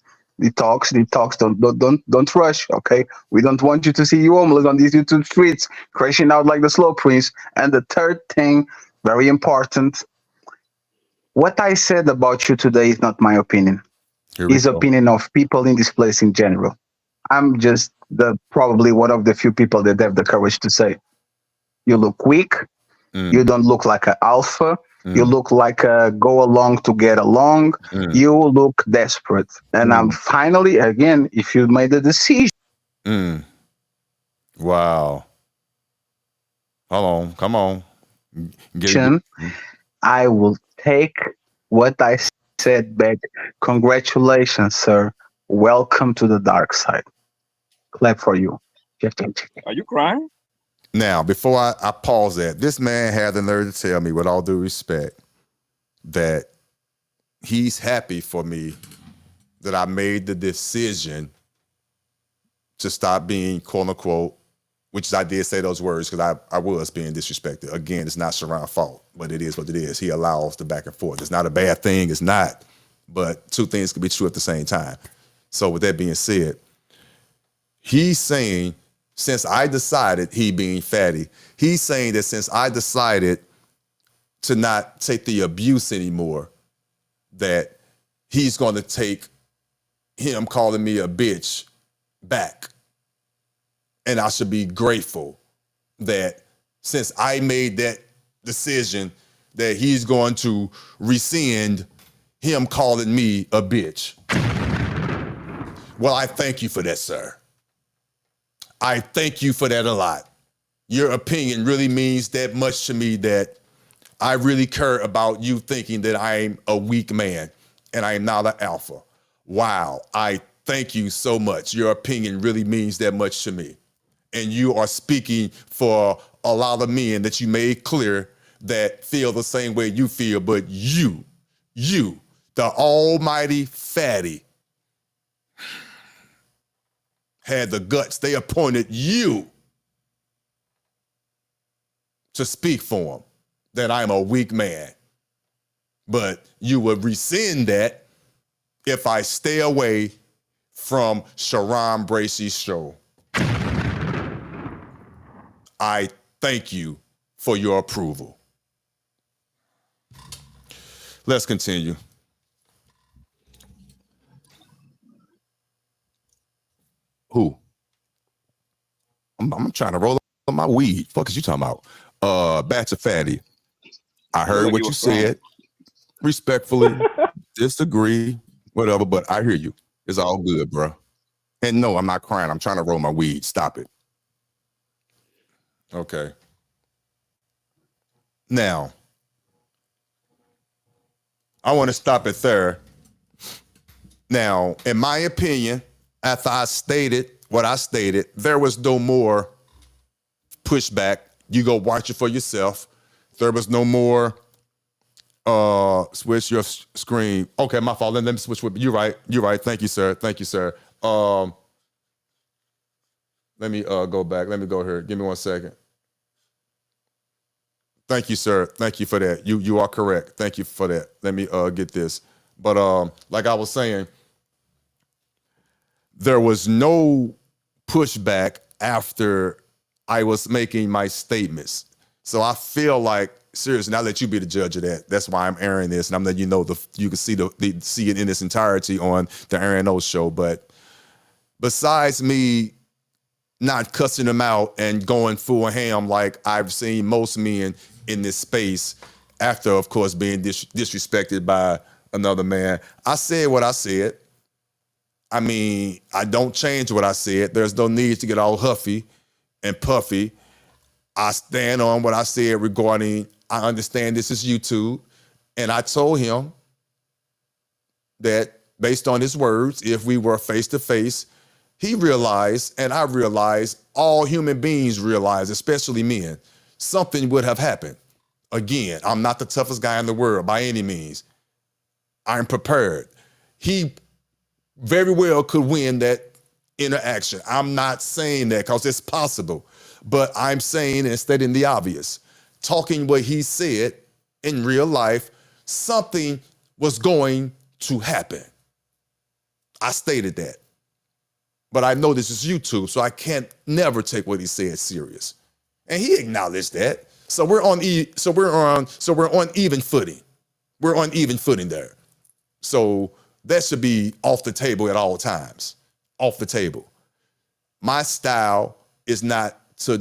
Don't rush. Okay, we don't want you to see you homeless on these YouTube streets, crashing out like the slow prince. And the third thing, very important. What I said about you today is not my opinion. It's opinion of people in this place in general. I'm just probably one of the few people that have the courage to say, you look weak. You don't look like an alpha. You look like a go along to get along. You look desperate. And I'm finally, again, if you made a decision. Wow. Hold on. Come on. I will take what I said back. Congratulations, sir. Welcome to the dark side. Clap for you. Are you crying? Now, before I pause that, this man had the nerve to tell me, with all due respect, that he's happy for me that I made the decision to stop being, quote unquote, which I did say those words because I was being disrespected. Again, it's not Sharon's fault, but it is what it is. He allows the back and forth. It's not a bad thing. It's not. But two things can be true at the same time. So with that being said, he's saying, since I decided, he being Fatty, he's saying that since I decided to not take the abuse anymore, that he's going to take him calling me a bitch back. And I should be grateful that since I made that decision, that he's going to rescind him calling me a bitch. Well, I thank you for that, sir. I thank you for that a lot. Your opinion really means that much to me, that I really care about you thinking that I'm a weak man and I am not an alpha. Wow, I thank you so much. Your opinion really means that much to me. And you are speaking for a lot of men that you made clear that feel the same way you feel, but you, the almighty Fatty, had the guts. They appointed you to speak for him, that I'm a weak man. But you would rescind that if I stay away from Sharon Bracey's show. I thank you for your approval. Let's continue. Who? I'm trying to roll up my weed. Fuck is you talking about? Batch of Fatty. I heard what you said. Respectfully, disagree, whatever, but I hear you. It's all good, bro. And no, I'm not crying. I'm trying to roll my weed. Stop it. Okay. Now, I want to stop it there. Now, in my opinion, after I stated what I stated, there was no more pushback. You go watch it for yourself. There was no more Switch your screen. Okay, my fault. Let me switch with you're right. You're right. Thank you, sir. Thank you, sir. Let me go back. Let me go here. Give me 1 second. Thank you, sir. Thank you for that. You are correct. Thank you for that. Let me get this. But like I was saying, there was no pushback after I was making my statements. So I feel like, seriously, and I'll let you be the judge of that. That's why I'm airing this, and I'm letting you know you can see it in its entirety on the Aaron O show. But besides me not cussing them out and going full ham like I've seen most men in this space after, of course, being disrespected by another man, I said what I said. I mean, I don't change what I said. There's no need to get all huffy and puffy. I stand on what I said regarding, I understand this is YouTube. And I told him that based on his words, if we were face to face, he realized, and I realized, all human beings realize, especially men, something would have happened. Again, I'm not the toughest guy in the world by any means. I'm prepared. He very well could win that interaction. I'm not saying that because it's possible, but I'm saying and stating the obvious. Talking what he said in real life, something was going to happen. I stated that. But I know this is YouTube, so I can't never take what he said serious. And he acknowledged that. So we're on even footing. We're on even footing there. So that should be off the table at all times. Off the table. My style is not to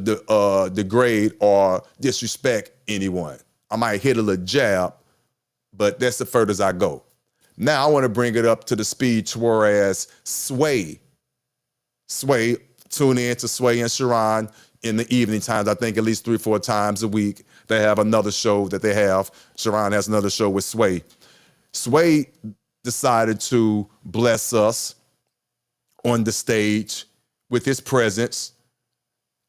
degrade or disrespect anyone. I might hit a little jab, but that's the furthest I go. Now I want to bring it up to the speed to whereas Sway, tune in to Sway and Sharon in the evening times. I think at least 3 or 4 times a week. They have another show that they have. Sharon has another show with Sway. Sway decided to bless us on the stage with his presence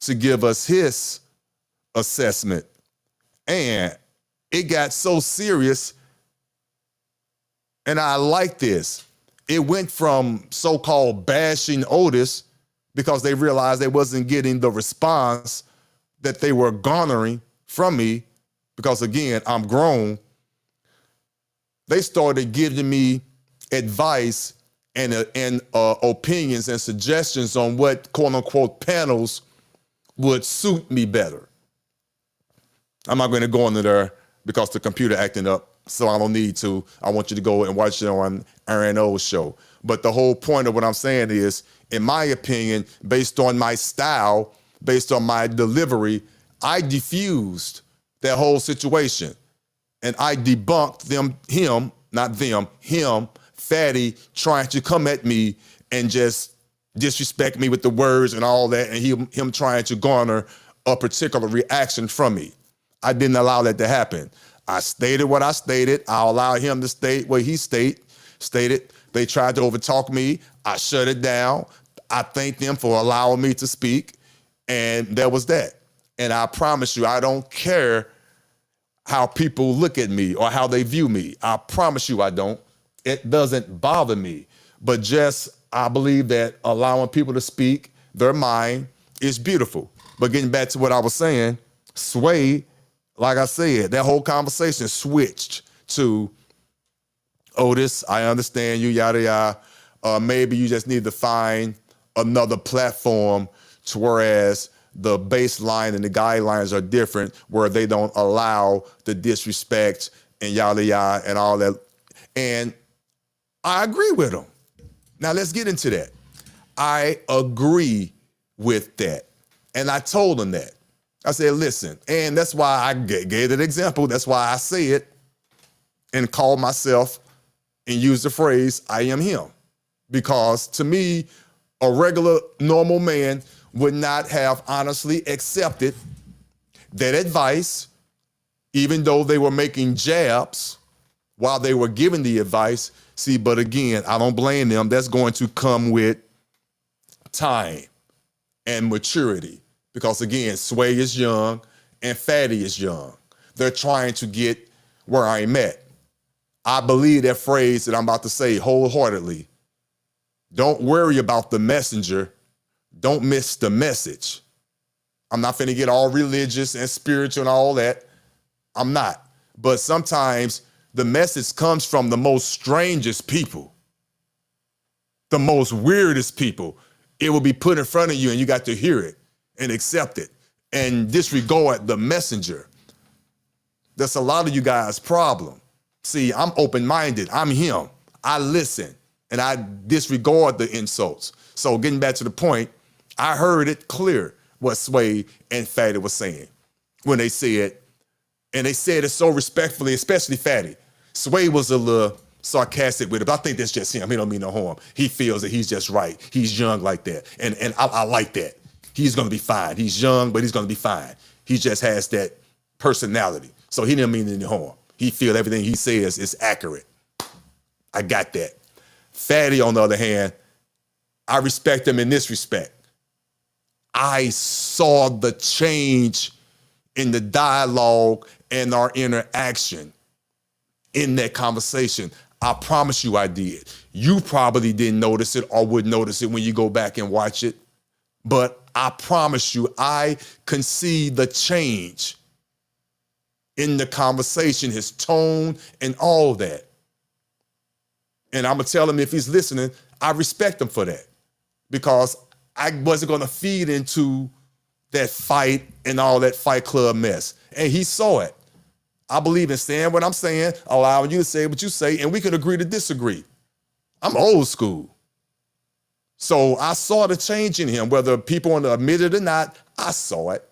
to give us his assessment. And it got so serious, and I like this. It went from so-called bashing Otis because they realized they wasn't getting the response that they were garnering from me because, again, I'm grown. They started giving me advice and opinions and suggestions on what quote-unquote panels would suit me better. I'm not going to go into there because the computer acting up, so I don't need to. I want you to go and watch it on Aaron O's show. But the whole point of what I'm saying is, in my opinion, based on my style, based on my delivery, I diffused that whole situation. And I debunked him, Fatty, trying to come at me and just disrespect me with the words and all that, and him trying to garner a particular reaction from me. I didn't allow that to happen. I stated what I stated. I allowed him to state what he stated. They tried to overtalk me. I shut it down. I thank them for allowing me to speak, and that was that. And I promise you, I don't care how people look at me or how they view me. I promise you I don't. It doesn't bother me. But just, I believe that allowing people to speak their mind is beautiful. But getting back to what I was saying, Sway, like I said, that whole conversation switched to, Otis, I understand you, yada, yada. Maybe you just need to find another platform to whereas the baseline and the guidelines are different, where they don't allow the disrespect and yada, yada, and all that. And I agree with him. Now let's get into that. I agree with that. And I told him that. I said, listen, and that's why I gave that example. That's why I say it and call myself and use the phrase, I am him. Because to me, a regular, normal man would not have honestly accepted that advice, even though they were making jabs while they were giving the advice. See, but again, I don't blame them. That's going to come with time and maturity. Because again, Sway is young and Fatty is young. They're trying to get where I'm at. I believe that phrase that I'm about to say wholeheartedly. Don't worry about the messenger. Don't miss the message. I'm not finna get all religious and spiritual and all that. I'm not. But sometimes the message comes from the most strangest people, the most weirdest people. It will be put in front of you and you got to hear it and accept it and disregard the messenger. That's a lot of you guys' problem. See, I'm open-minded. I'm him. I listen and I disregard the insults. So getting back to the point, I heard it clear what Sway and Fatty was saying when they said, and they said it so respectfully, especially Fatty. Sway was a little sarcastic with it, but I think that's just him. He don't mean no harm. He feels that he's just right. He's young like that. And I like that. He's gonna be fine. He's young, but he's gonna be fine. He just has that personality. So he didn't mean any harm. He feels everything he says is accurate. I got that. Fatty, on the other hand, I respect him in this respect. I saw the change in the dialogue and our interaction in that conversation. I promise you I did. You probably didn't notice it or would notice it when you go back and watch it. But I promise you, I can see the change in the conversation, his tone and all that. And I'm gonna tell him if he's listening, I respect him for that because I wasn't gonna feed into that fight and all that Fight Club mess. And he saw it. I believe in saying what I'm saying, allowing you to say what you say, and we can agree to disagree. I'm old school. So I saw the change in him, whether people want to admit it or not, I saw it.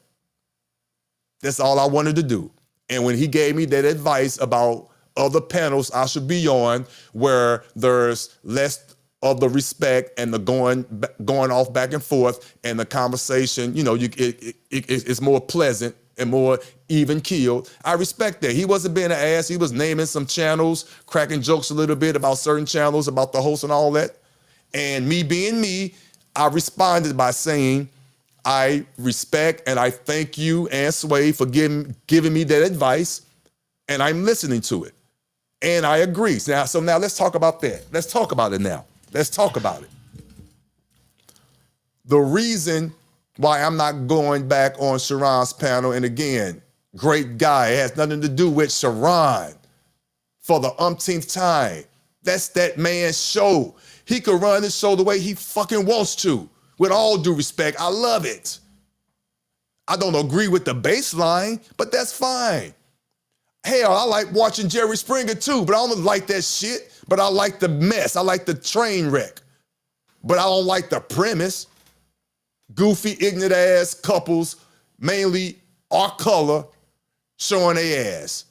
That's all I wanted to do. And when he gave me that advice about other panels I should be on where there's less of the respect and the going off back and forth and the conversation, you know, it's more pleasant and more even keeled. I respect that. He wasn't being an ass. He was naming some channels, cracking jokes a little bit about certain channels, about the host and all that. And me being me, I responded by saying, I respect and I thank you and Sway for giving me that advice, and I'm listening to it. And I agree. So now let's talk about that. Let's talk about it now. Let's talk about it. The reason why I'm not going back on Sharon's panel, and again, great guy, it has nothing to do with Sharon for the umpteenth time. That's that man's show. He could run his show the way he fucking wants to. With all due respect, I love it. I don't agree with the baseline, but that's fine. Hell, I like watching Jerry Springer too, but I don't like that shit. But I like the mess. I like the train wreck. But I don't like the premise. Goofy, ignorant ass couples, mainly our color, showing their ass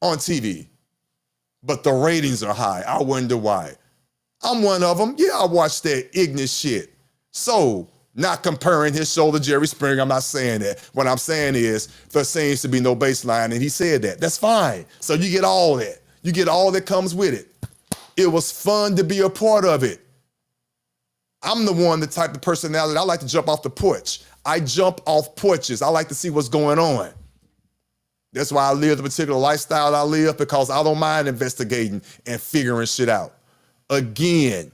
on TV. But the ratings are high. I wonder why. I'm one of them. Yeah, I watch that ignorant shit. So, not comparing his show to Jerry Springer, I'm not saying that. What I'm saying is, there seems to be no baseline, and he said that. That's fine. So you get all that. You get all that comes with it. It was fun to be a part of it. I'm the type of personality, I like to jump off the porch. I jump off porches. I like to see what's going on. That's why I live the particular lifestyle I live, because I don't mind investigating and figuring shit out. Again,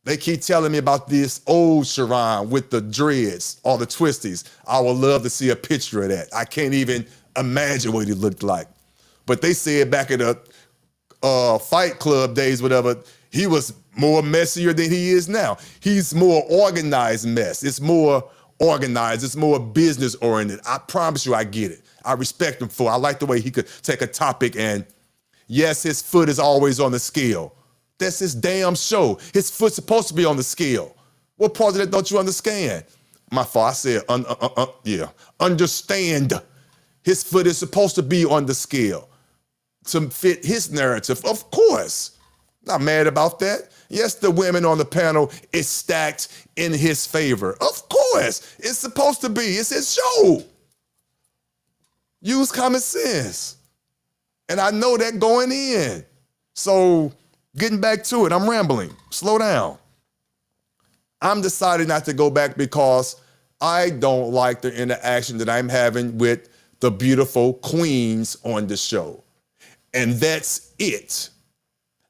they keep telling me about this old Sharon with the dreads or the twisties. I would love to see a picture of that. I can't even imagine what he looked like. But they said back in the Fight Club days, whatever, he was more messier than he is now. He's more organized mess. It's more organized. It's more business oriented. I promise you I get it. I respect him for it. I like the way he could take a topic and, yes, his foot is always on the scale. That's his damn show. His foot's supposed to be on the scale. What part of that don't you understand? My fault, I said, yeah. Understand. His foot is supposed to be on the scale to fit his narrative. Of course. Not mad about that. Yes, the women on the panel is stacked in his favor. Of course. It's supposed to be. It's his show. Use common sense. And I know that going in. So, getting back to it, I'm rambling. Slow down. I'm deciding not to go back because I don't like the interaction that I'm having with the beautiful queens on the show. And that's it.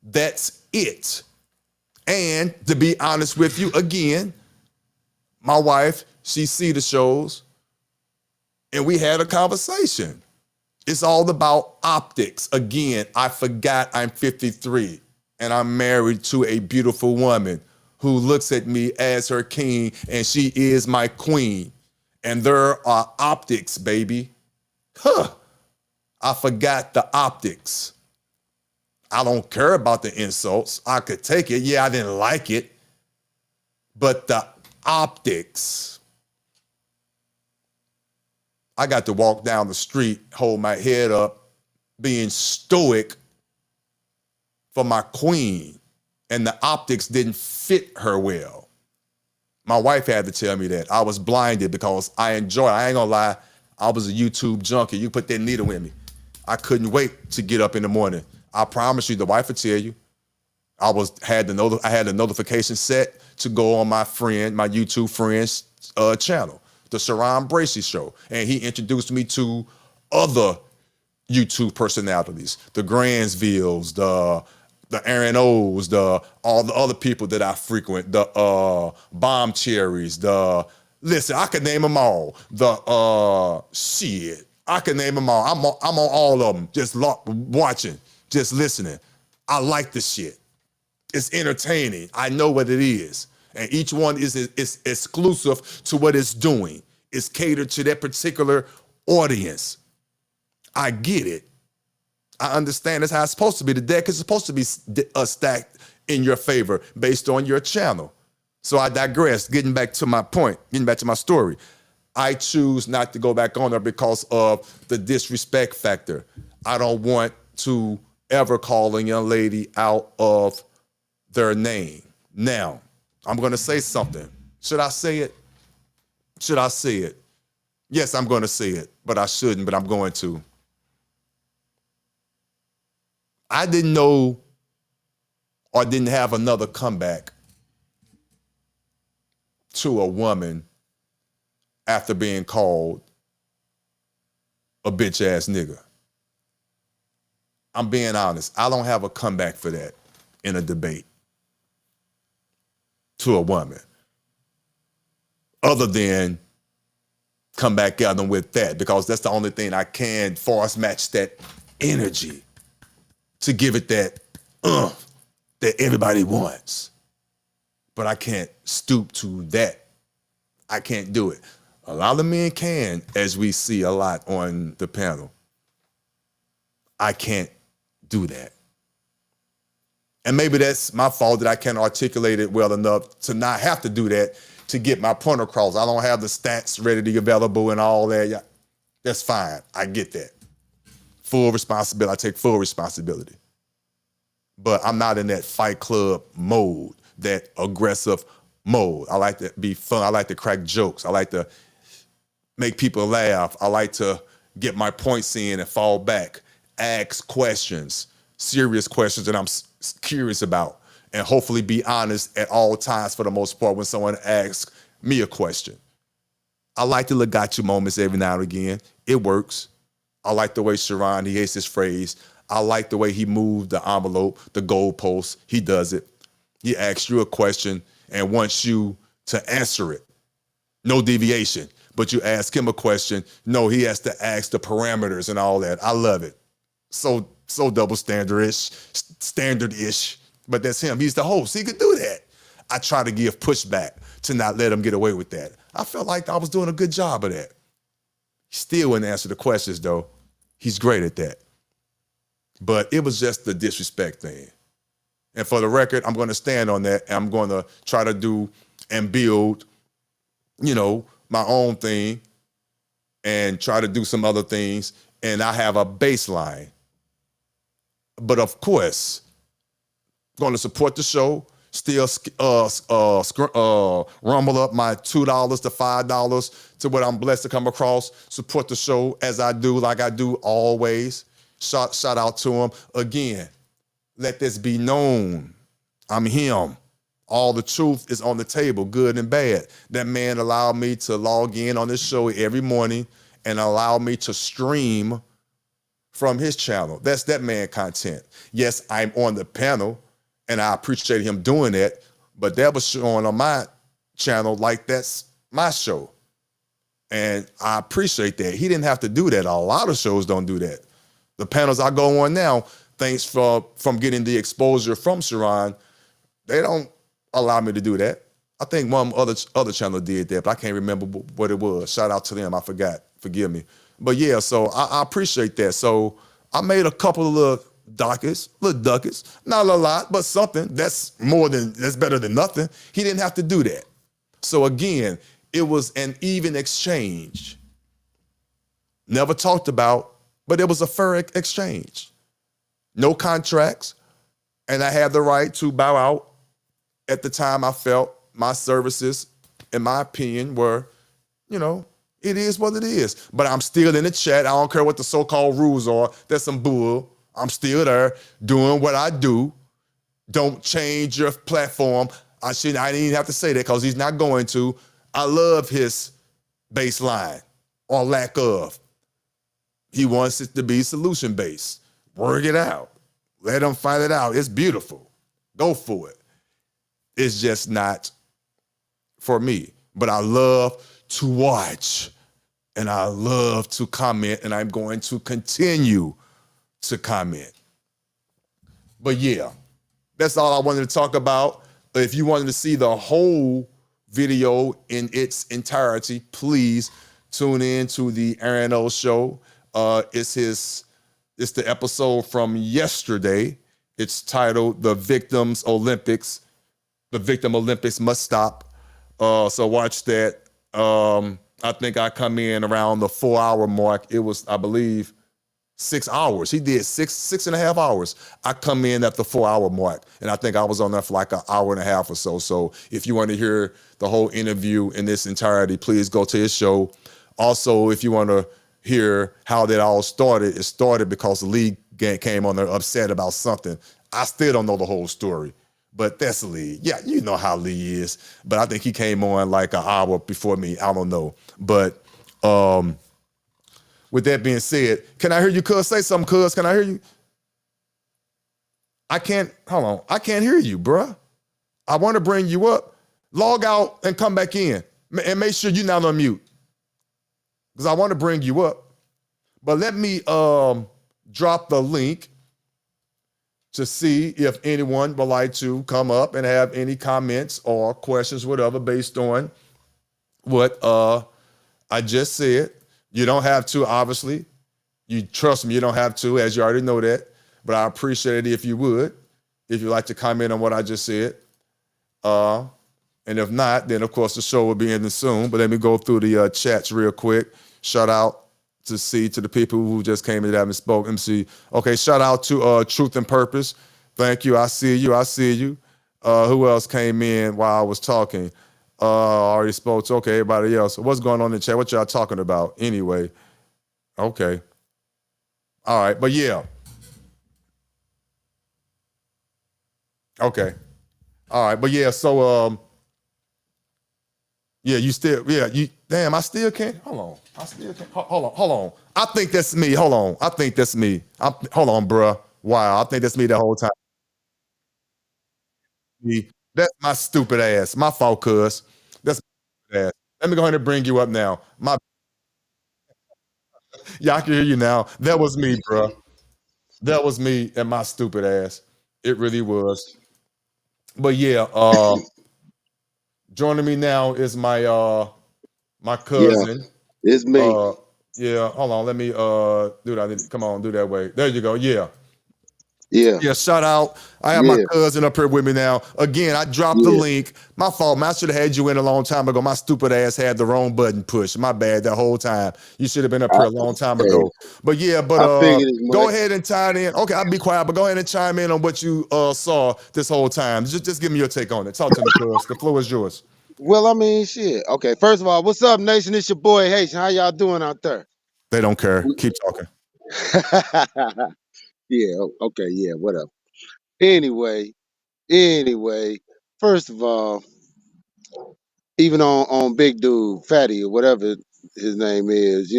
That's it. And to be honest with you, again, my wife, she see the shows, and we had a conversation. It's all about optics. Again, I forgot I'm 53 and I'm married to a beautiful woman who looks at me as her king, and she is my queen. And there are optics, baby. I forgot the optics. I don't care about the insults. I could take it. Yeah, I didn't like it. But the optics. I got to walk down the street, hold my head up, being stoic for my queen. And the optics didn't fit her well. My wife had to tell me that. I was blinded because I ain't gonna lie, I was a YouTube junkie. You put that needle in me. I couldn't wait to get up in the morning. I promise you, the wife would tell you. I had the notification set to go on my YouTube friend's channel, the Sharon Bracey Show. And he introduced me to other YouTube personalities, the Gransvilles, the Aaron O's, all the other people that I frequent, the Bomb Cherries, listen, I could name them all. I could name them all. I'm on all of them, just watching, just listening. I like the shit. It's entertaining. I know what it is. And each one is exclusive to what it's doing. It's catered to that particular audience. I get it. I understand that's how it's supposed to be. The deck is supposed to be stacked in your favor based on your channel. So I digress, getting back to my point, getting back to my story. I choose not to go back on there because of the disrespect factor. I don't want to ever call a young lady out of their name. Now, I'm going to say something. Should I say it? Should I say it? Yes, I'm going to say it, but I shouldn't, but I'm going to. I didn't know or didn't have another comeback to a woman after being called a bitch ass nigga. I'm being honest. I don't have a comeback for that in a debate to a woman, other than come back at them with that, because that's the only thing I can force match that energy to give it that that everybody wants. But I can't stoop to that. I can't do it. A lot of men can, as we see a lot on the panel. I can't do that. And maybe that's my fault that I can't articulate it well enough to not have to do that to get my point across. I don't have the stats readily available and all that. Yeah, that's fine. I get that. Full responsibility. I take full responsibility. But I'm not in that Fight Club mode, that aggressive mode. I like to be fun. I like to crack jokes. I like to make people laugh. I like to get my points in and fall back, ask questions, serious questions that I'm curious about, and hopefully be honest at all times for the most part when someone asks me a question. I like the legato moments every now and again. It works. I like the way Sharon, he hates this phrase. I like the way he moved the envelope, the goalpost. He does it. He asks you a question and wants you to answer it. No deviation. But you ask him a question. No, he has to ask the parameters and all that. I love it. So double standard-ish. But that's him. He's the host. He could do that. I try to give pushback to not let him get away with that. I felt like I was doing a good job of that. He still wouldn't answer the questions, though. He's great at that. But it was just the disrespect thing. And for the record, I'm going to stand on that. And I'm going to try to do and build, my own thing and try to do some other things. And I have a baseline. But of course, going to support the show, still rumble up my $2 to $5 to what I'm blessed to come across, support the show as I do, like I do always. Shout out to him. Again, let this be known. I'm him. All the truth is on the table, good and bad. That man allowed me to log in on this show every morning and allow me to stream from his channel. That's that man content. Yes, I'm on the panel and I appreciate him doing that, but that was showing on my channel like that's my show. And I appreciate that. He didn't have to do that. A lot of shows don't do that. The panels I go on now, thanks from getting the exposure from Sharon, they don't allow me to do that. I think one other channel did that, but I can't remember what it was. Shout out to them. I forgot. Forgive me. But yeah, so I appreciate that. So I made a couple of little ducats. Not a lot, but something. That's better than nothing. He didn't have to do that. So again, it was an even exchange. Never talked about, but it was a fair exchange. No contracts, and I had the right to bow out at the time I felt my services, in my opinion, were, it is what it is. But I'm still in the chat. I don't care what the so-called rules are. That's some bull. I'm still there doing what I do. Don't change your platform. I didn't even have to say that because he's not going to. I love his baseline or lack of. He wants it to be solution-based. Work it out. Let him find it out. It's beautiful. Go for it. It's just not for me. But I love to watch and I love to comment, and I'm going to continue to comment. But yeah, that's all I wanted to talk about. If you wanted to see the whole video in its entirety, please tune in to the Aaron O show. It's the episode from yesterday. It's titled "The Victims Olympics." The Victim Olympics must stop. So watch that. I think I come in around the 4-hour mark. It was, I believe, 6 hours. He did six and a half hours. I come in at the 4-hour mark, and I think I was on there for like an hour and a half or so. So if you want to hear the whole interview in its entirety, please go to his show. Also, if you want to hear how that all started, it started because the league came on there upset about something. I still don't know the whole story. But that's Lee. Yeah, you know how Lee is. But I think he came on like an hour before me. I don't know. But with that being said, can I hear you, cuz? Say something, cuz. Can I hear you? Hold on. I can't hear you, bruh. I want to bring you up. Log out and come back in. And make sure you're not on mute. Because I want to bring you up. But let me drop the link to see if anyone would like to come up and have any comments or questions, whatever, based on what I just said. You don't have to, obviously. You trust me, you don't have to, as you already know that. But I appreciate it if you would, if you'd like to comment on what I just said. And if not, then of course the show will be ending soon. But let me go through the chats real quick. Shout out to the people who just came in that haven't spoken. MC. Okay, shout out to Truth and Purpose. Thank you. I see you. Who else came in while I was talking? Already spoke to, okay, everybody else. What's going on in the chat? What y'all talking about anyway? Okay. All right, but yeah. Okay. All right, but yeah, so yeah, you damn, I still can't. Hold on. I still can't. Hold on. I think that's me. Hold on. I think that's me. Hold on, bruh. Wow, I think that's me the whole time. That's my stupid ass. My fault, cuz. That's my stupid ass. Let me go ahead and bring you up now. Yeah, I can hear you now. That was me, bruh. That was me and my stupid ass. It really was. But yeah, joining me now is my Yeah, cousin. it's me. Yeah, hold on. Let me do that. Come on, do that way. There you go. Yeah. Yeah, Yeah, shout out. I have my yeah, cousin up here with me now. Again, I dropped the link. My fault, man. I should have had you in a long time ago. My stupid ass had the wrong button pushed. My bad that whole time. You should have been up here a long time hey, ago. But yeah, but I figured as go much. ahead and chime in. Okay, I'll be quiet, but go ahead and chime in on what you saw this whole time. Just give me your take on it. Talk to me, cuz. The floor is yours. Well, I mean, shit. Okay, first of all, what's up, nation? It's your boy Haitian. How y'all doing out there? They don't care. Keep talking. Yeah, okay, yeah, whatever. Anyway, first of all, even on Big Dude, Fatty, or whatever his name is,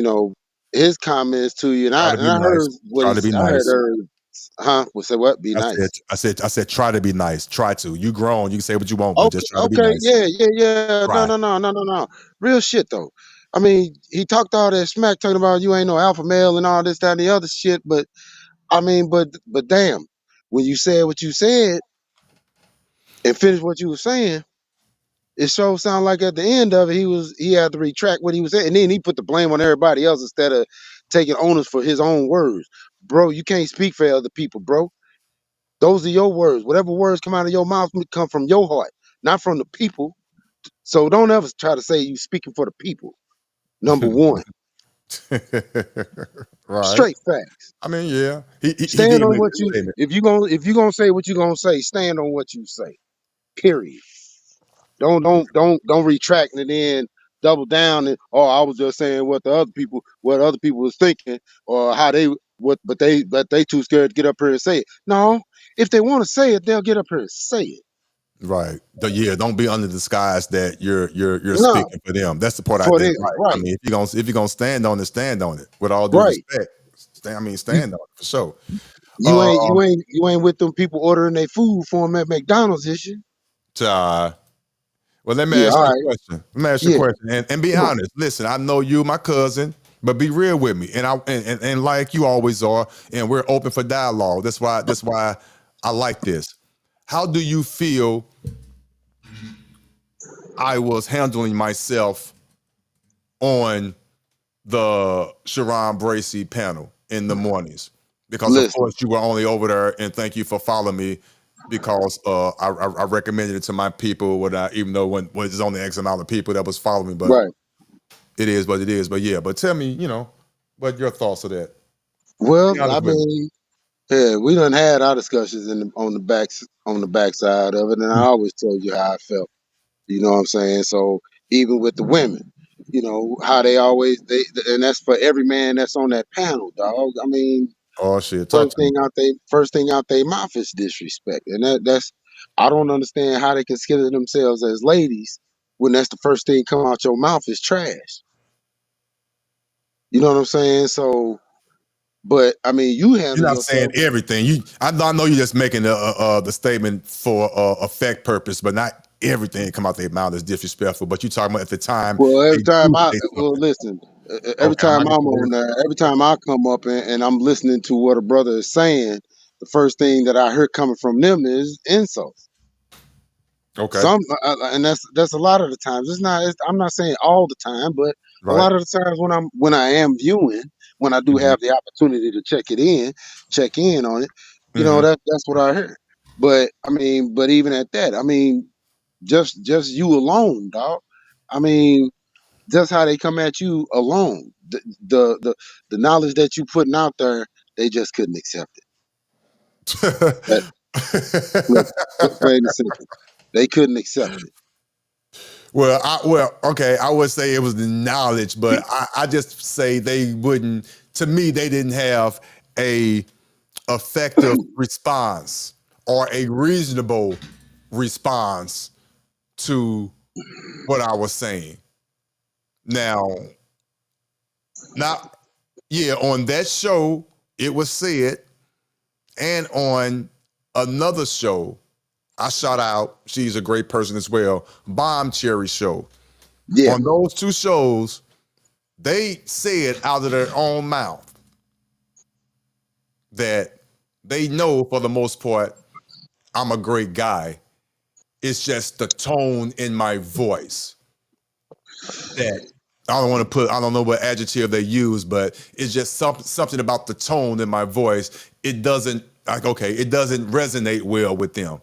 his comments to you, and Try I to and be I heard nice. what Try he to be said. I heard nice. her, huh? Well, say what? Be nice. I said, try to be nice. Try to. You grown. You can say what you want, but Okay, just try to be okay, nice. yeah. No, Try. no, no, no, no, no. Real shit though. I mean, he talked all that smack talking about you ain't no alpha male and all this, that, and the other shit. But I mean, but damn, when you said what you said and finished what you were saying, it sure sounded like at the end of it, he had to retract what he was saying, and then he put the blame on everybody else instead of taking onus for his own words. Bro, you can't speak for other people, bro. Those are your words. Whatever words come out of your mouth come from your heart, not from the people. So don't ever try to say you speaking for the people. Number one, Right. straight facts. I mean, yeah. He Stand did on make what that you statement. if you gonna say what you gonna say, stand on what you say. Period. Don't retract and then double down and oh I was just saying what other people was thinking or how they what but they too scared to get up here and say it. No, if they want to say it, they'll get up here and say it. Right. Yeah, don't be under the disguise that you're No, speaking for them. That's the part I for didn't them, like. I right, mean, if you're gonna stand on it. With all due right. respect. You Stand on it for sure. you ain't Um you ain't you ain't with them people ordering their food for them at McDonald's, is you? uh, well, let me Yeah, ask all you a right. question. Let me ask you a Yeah, question and be come on. honest. Listen, I know you, my cousin, but be real with me. And like you always are, and we're open for dialogue. That's why I like this. How do you feel I was handling myself on the Sharon Bracy panel in the mornings? Because of Listen, course you were only over there, and thank you for following me because I recommended it to my people even though when there's only X amount of people that was following me, but right. it is what it is. But yeah, but tell me, what your thoughts of that? Be Well, I honest with me. mean, yeah, we done had our discussions on the backside of it, and I always told you how I felt. You know what I'm saying? So even with the women, how they always and that's for every man that's on that panel, dog. I mean, Oh shit, talk to me. first thing out they mouth is disrespect, and that's I don't understand how they consider themselves as ladies when that's the first thing come out your mouth is trash. You know what I'm saying? So, but I mean, you You're handle not saying yourself. everything. I know you're just making the statement for effect purpose, but not everything that come out their mouth is disrespectful. But you talking about at the time Well, they do say well, something. listen, every Okay, I'm time not I'm gonna on there, every time I come up and I'm listening to what a brother is saying, the first thing that I hear coming from them is insults. okay, Some, and that's a lot of the times. I'm not saying all the time, but a right. lot of the times when I am viewing, when I do Hmm. have the opportunity to check in on it, Hmm. that's what I hear. But I mean, but even at that, I mean, just you alone, dog. I mean, just how they come at you alone. The knowledge that you putting out there, they just couldn't accept it. That plain and simple. They couldn't accept it. Okay, I would say it was the knowledge, but I just say they wouldn't. To me, they didn't have a effective response or a reasonable response to what I was saying. Now, not yeah, on that show it was said, and on another show, I shout out. She's a great person as well. Bomb Cherry Show. Yeah, On those two shows, they said out of their own mouth that they know for the most part I'm a great guy. It's just the tone in my voice that I don't know what adjective they use, but it's just something about the tone in my voice. It doesn't it doesn't resonate well with them.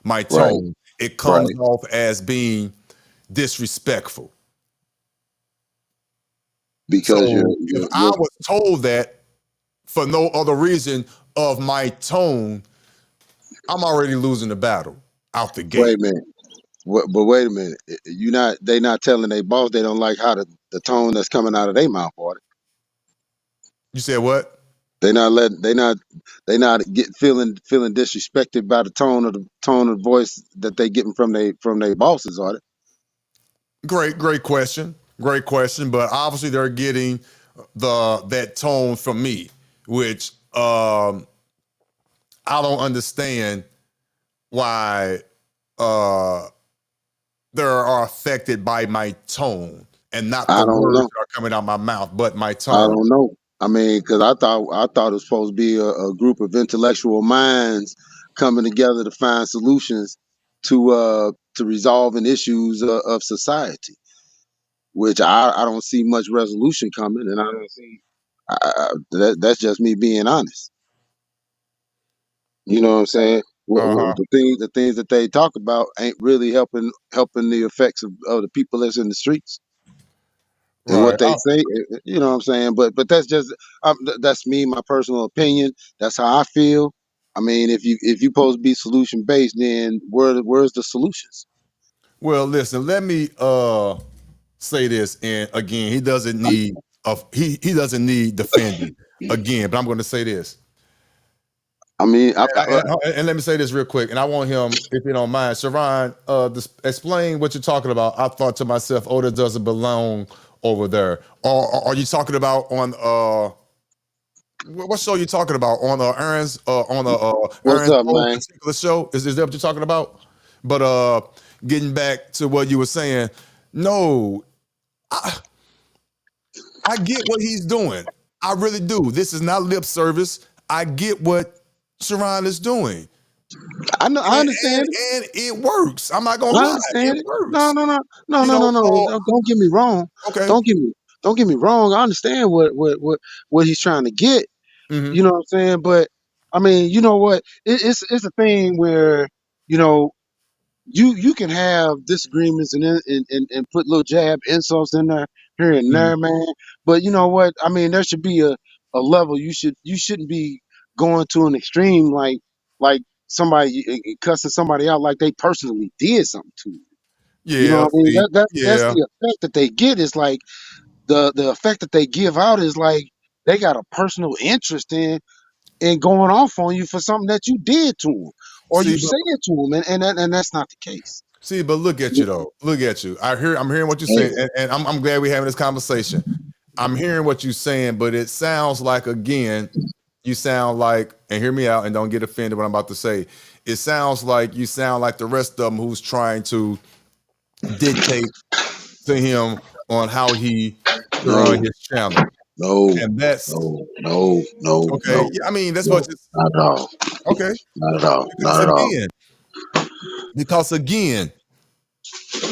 My right, tone. It comes right. off as being disrespectful. Because So if I was told that for no other reason of my tone, I'm already losing the battle out the wait gate. a minute. But wait a minute. They not telling their boss they don't like how the tone that's coming out of their mouth, are You said what? they not letting they not get feeling disrespected by the tone of voice that they getting from their bosses, are they? Great question. Great question. But obviously they're getting that tone from me, which I don't understand why they are affected by my tone and not I the don't words know. that are coming out my mouth, but my I tone. don't know. I mean, because I thought it was supposed to be a group of intellectual minds coming together to find solutions to resolving issues of society, which I don't see much resolution coming, and I don't see that's just me being honest. You know what I'm saying? Uh-huh. The things that they talk about ain't really helping the effects of the people that's in the streets. And what Right. they say, you know what I'm saying? But that's just that's me, my personal opinion. That's how I feel. I mean, if you supposed to be solution based, then where's the solutions? Well, listen, let me say this, and again, he doesn't need defending again, but I'm going to say this. I mean, And let me say this real quick, and I want him, if you don't mind, Sharon, explain what you're talking about. I thought to myself, Otis doesn't belong over there. Or are you talking about on what show you talking about on Aaron's what's Aaron's up, old man? particular show? Is that what you're talking about? But getting back to what you were saying, no, I get what he's doing. I really do. This is not lip service. I get what Sharon is doing. I know, I And, understand and it. and it works. I'm not gonna I lie, understand it it. No, works. no, no, no, You no, know, no, no. so Don't get me wrong. okay. Don't get me don't get me wrong. I understand what he's trying to get. Hmm. You know what I'm saying? But I mean, you know what? It's a thing where you know you can have disagreements and put little jab insults in there here and Hmm. there, man. But you know what? I mean, there should be a level. You shouldn't be going to an extreme like somebody cussing somebody out like they personally did something to you. You know Yeah, what I mean? see, That's yeah. the effect that they get. Is like the effect that they give out is like they got a personal interest in going off on you for something that you did to them or See, you but said to them, and that's not the case. look at you though. Look at you. I'm hearing what you're Hey, saying, and I'm glad we're having this conversation. I'm hearing what you're saying, but it sounds like again, you sound like, and hear me out and don't get offended what I'm about to say. It sounds like you sound like the rest of them who's trying to dictate to him on how he to no, run his channel. no, And that's no, no, no, okay. no, Yeah, I mean, that's what no, it's not at all, okay. not at all, Because not at all. again, because again,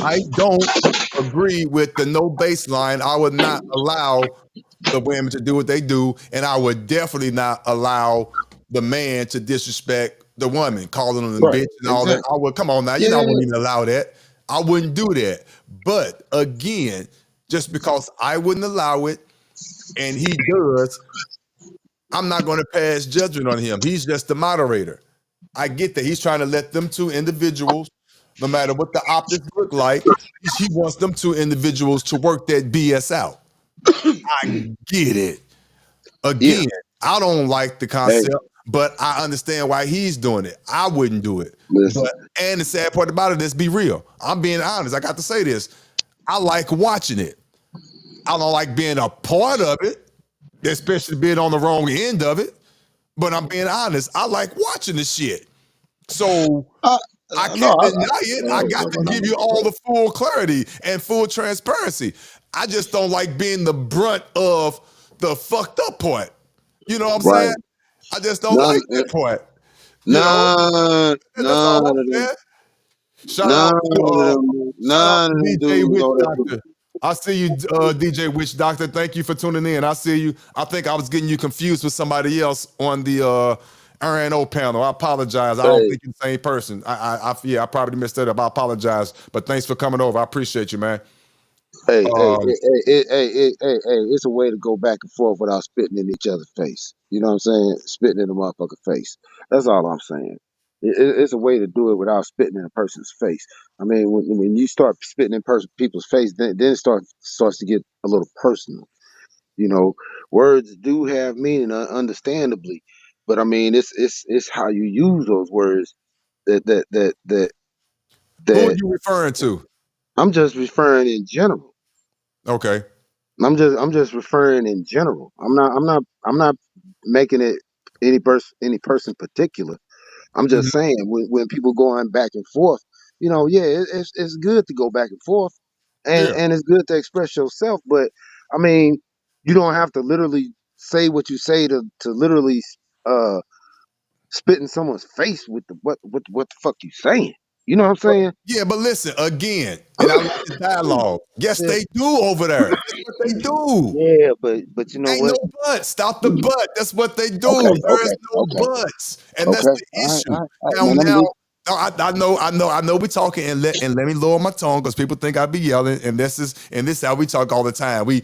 I don't agree with the no baseline. I would not allow the women to do what they do, and I would definitely not allow the man to disrespect the woman, calling them a Right, bitch and all that. exactly. I would come on now, you Yeah, know, I yeah, wouldn't yeah. even allow that. I wouldn't do that. But again, just because I wouldn't allow it and he does, I'm not going to pass judgment on him. He's just the moderator. I get that. He's trying to let them two individuals, no matter what the optics look like, he wants them two individuals to work that BS out. I get it. Yeah. Again, I don't like the Hey, concept, but I understand why he's doing it. I wouldn't do it. listen, But and the sad part about it is be real. I'm being honest. I got to say this. I like watching it. I don't like being a part of it, especially being on the wrong end of it. But I'm being honest. I like watching the shit. So uh, I no, can't deny it. I got to give you all no, the full clarity and full transparency. I just don't like being the brunt of the fucked up part. You know what I'm saying? right. I just don't None, like that part. You know, none, and that's all none of I'm them, saying. Shout out none to of them, none of them DJ dudes Witch on that. Doctor. I see you, DJ Witch Doctor. Thank you for tuning in. I see you. I think I was getting you confused with somebody else on the RNO panel. I apologize. I don't Hey, think you're the same person. Yeah, I probably messed that up. I apologize. But thanks for coming over. I appreciate you, man. Um, it's a way to go back and forth without spitting in each other's face. You know what I'm saying? Spitting in the motherfucker face. That's all I'm saying. It's a way to do it without spitting in a person's face. I mean, when you start spitting in people's face, then it starts to get a little personal. You know, words do have meaning, understandably, but I mean, it's how you use those words that that that that who are that you referring to? I'm just referring in general. Okay. I'm just referring in general. I'm not making it any person particular. I'm just Mhm. saying when people going back and forth, yeah, it's good to go back and forth, Yeah. and it's good to express yourself. But I mean, you don't have to literally say what you say to literally uh spit in someone's face with what the fuck you saying. You know what I'm saying? Yeah, but listen again, and I like the dialogue. Yes, Yeah, they do over there. That's what they do. yeah, but you know Ain't what? no buts. Stop the butt. That's what they do. Okay, There is okay, no okay, buts, and that's okay. the issue. All right, Now, man. I'm now, just no, I know. We talking, and let me lower my tone because people think I be yelling, and this is how we talk all the time. We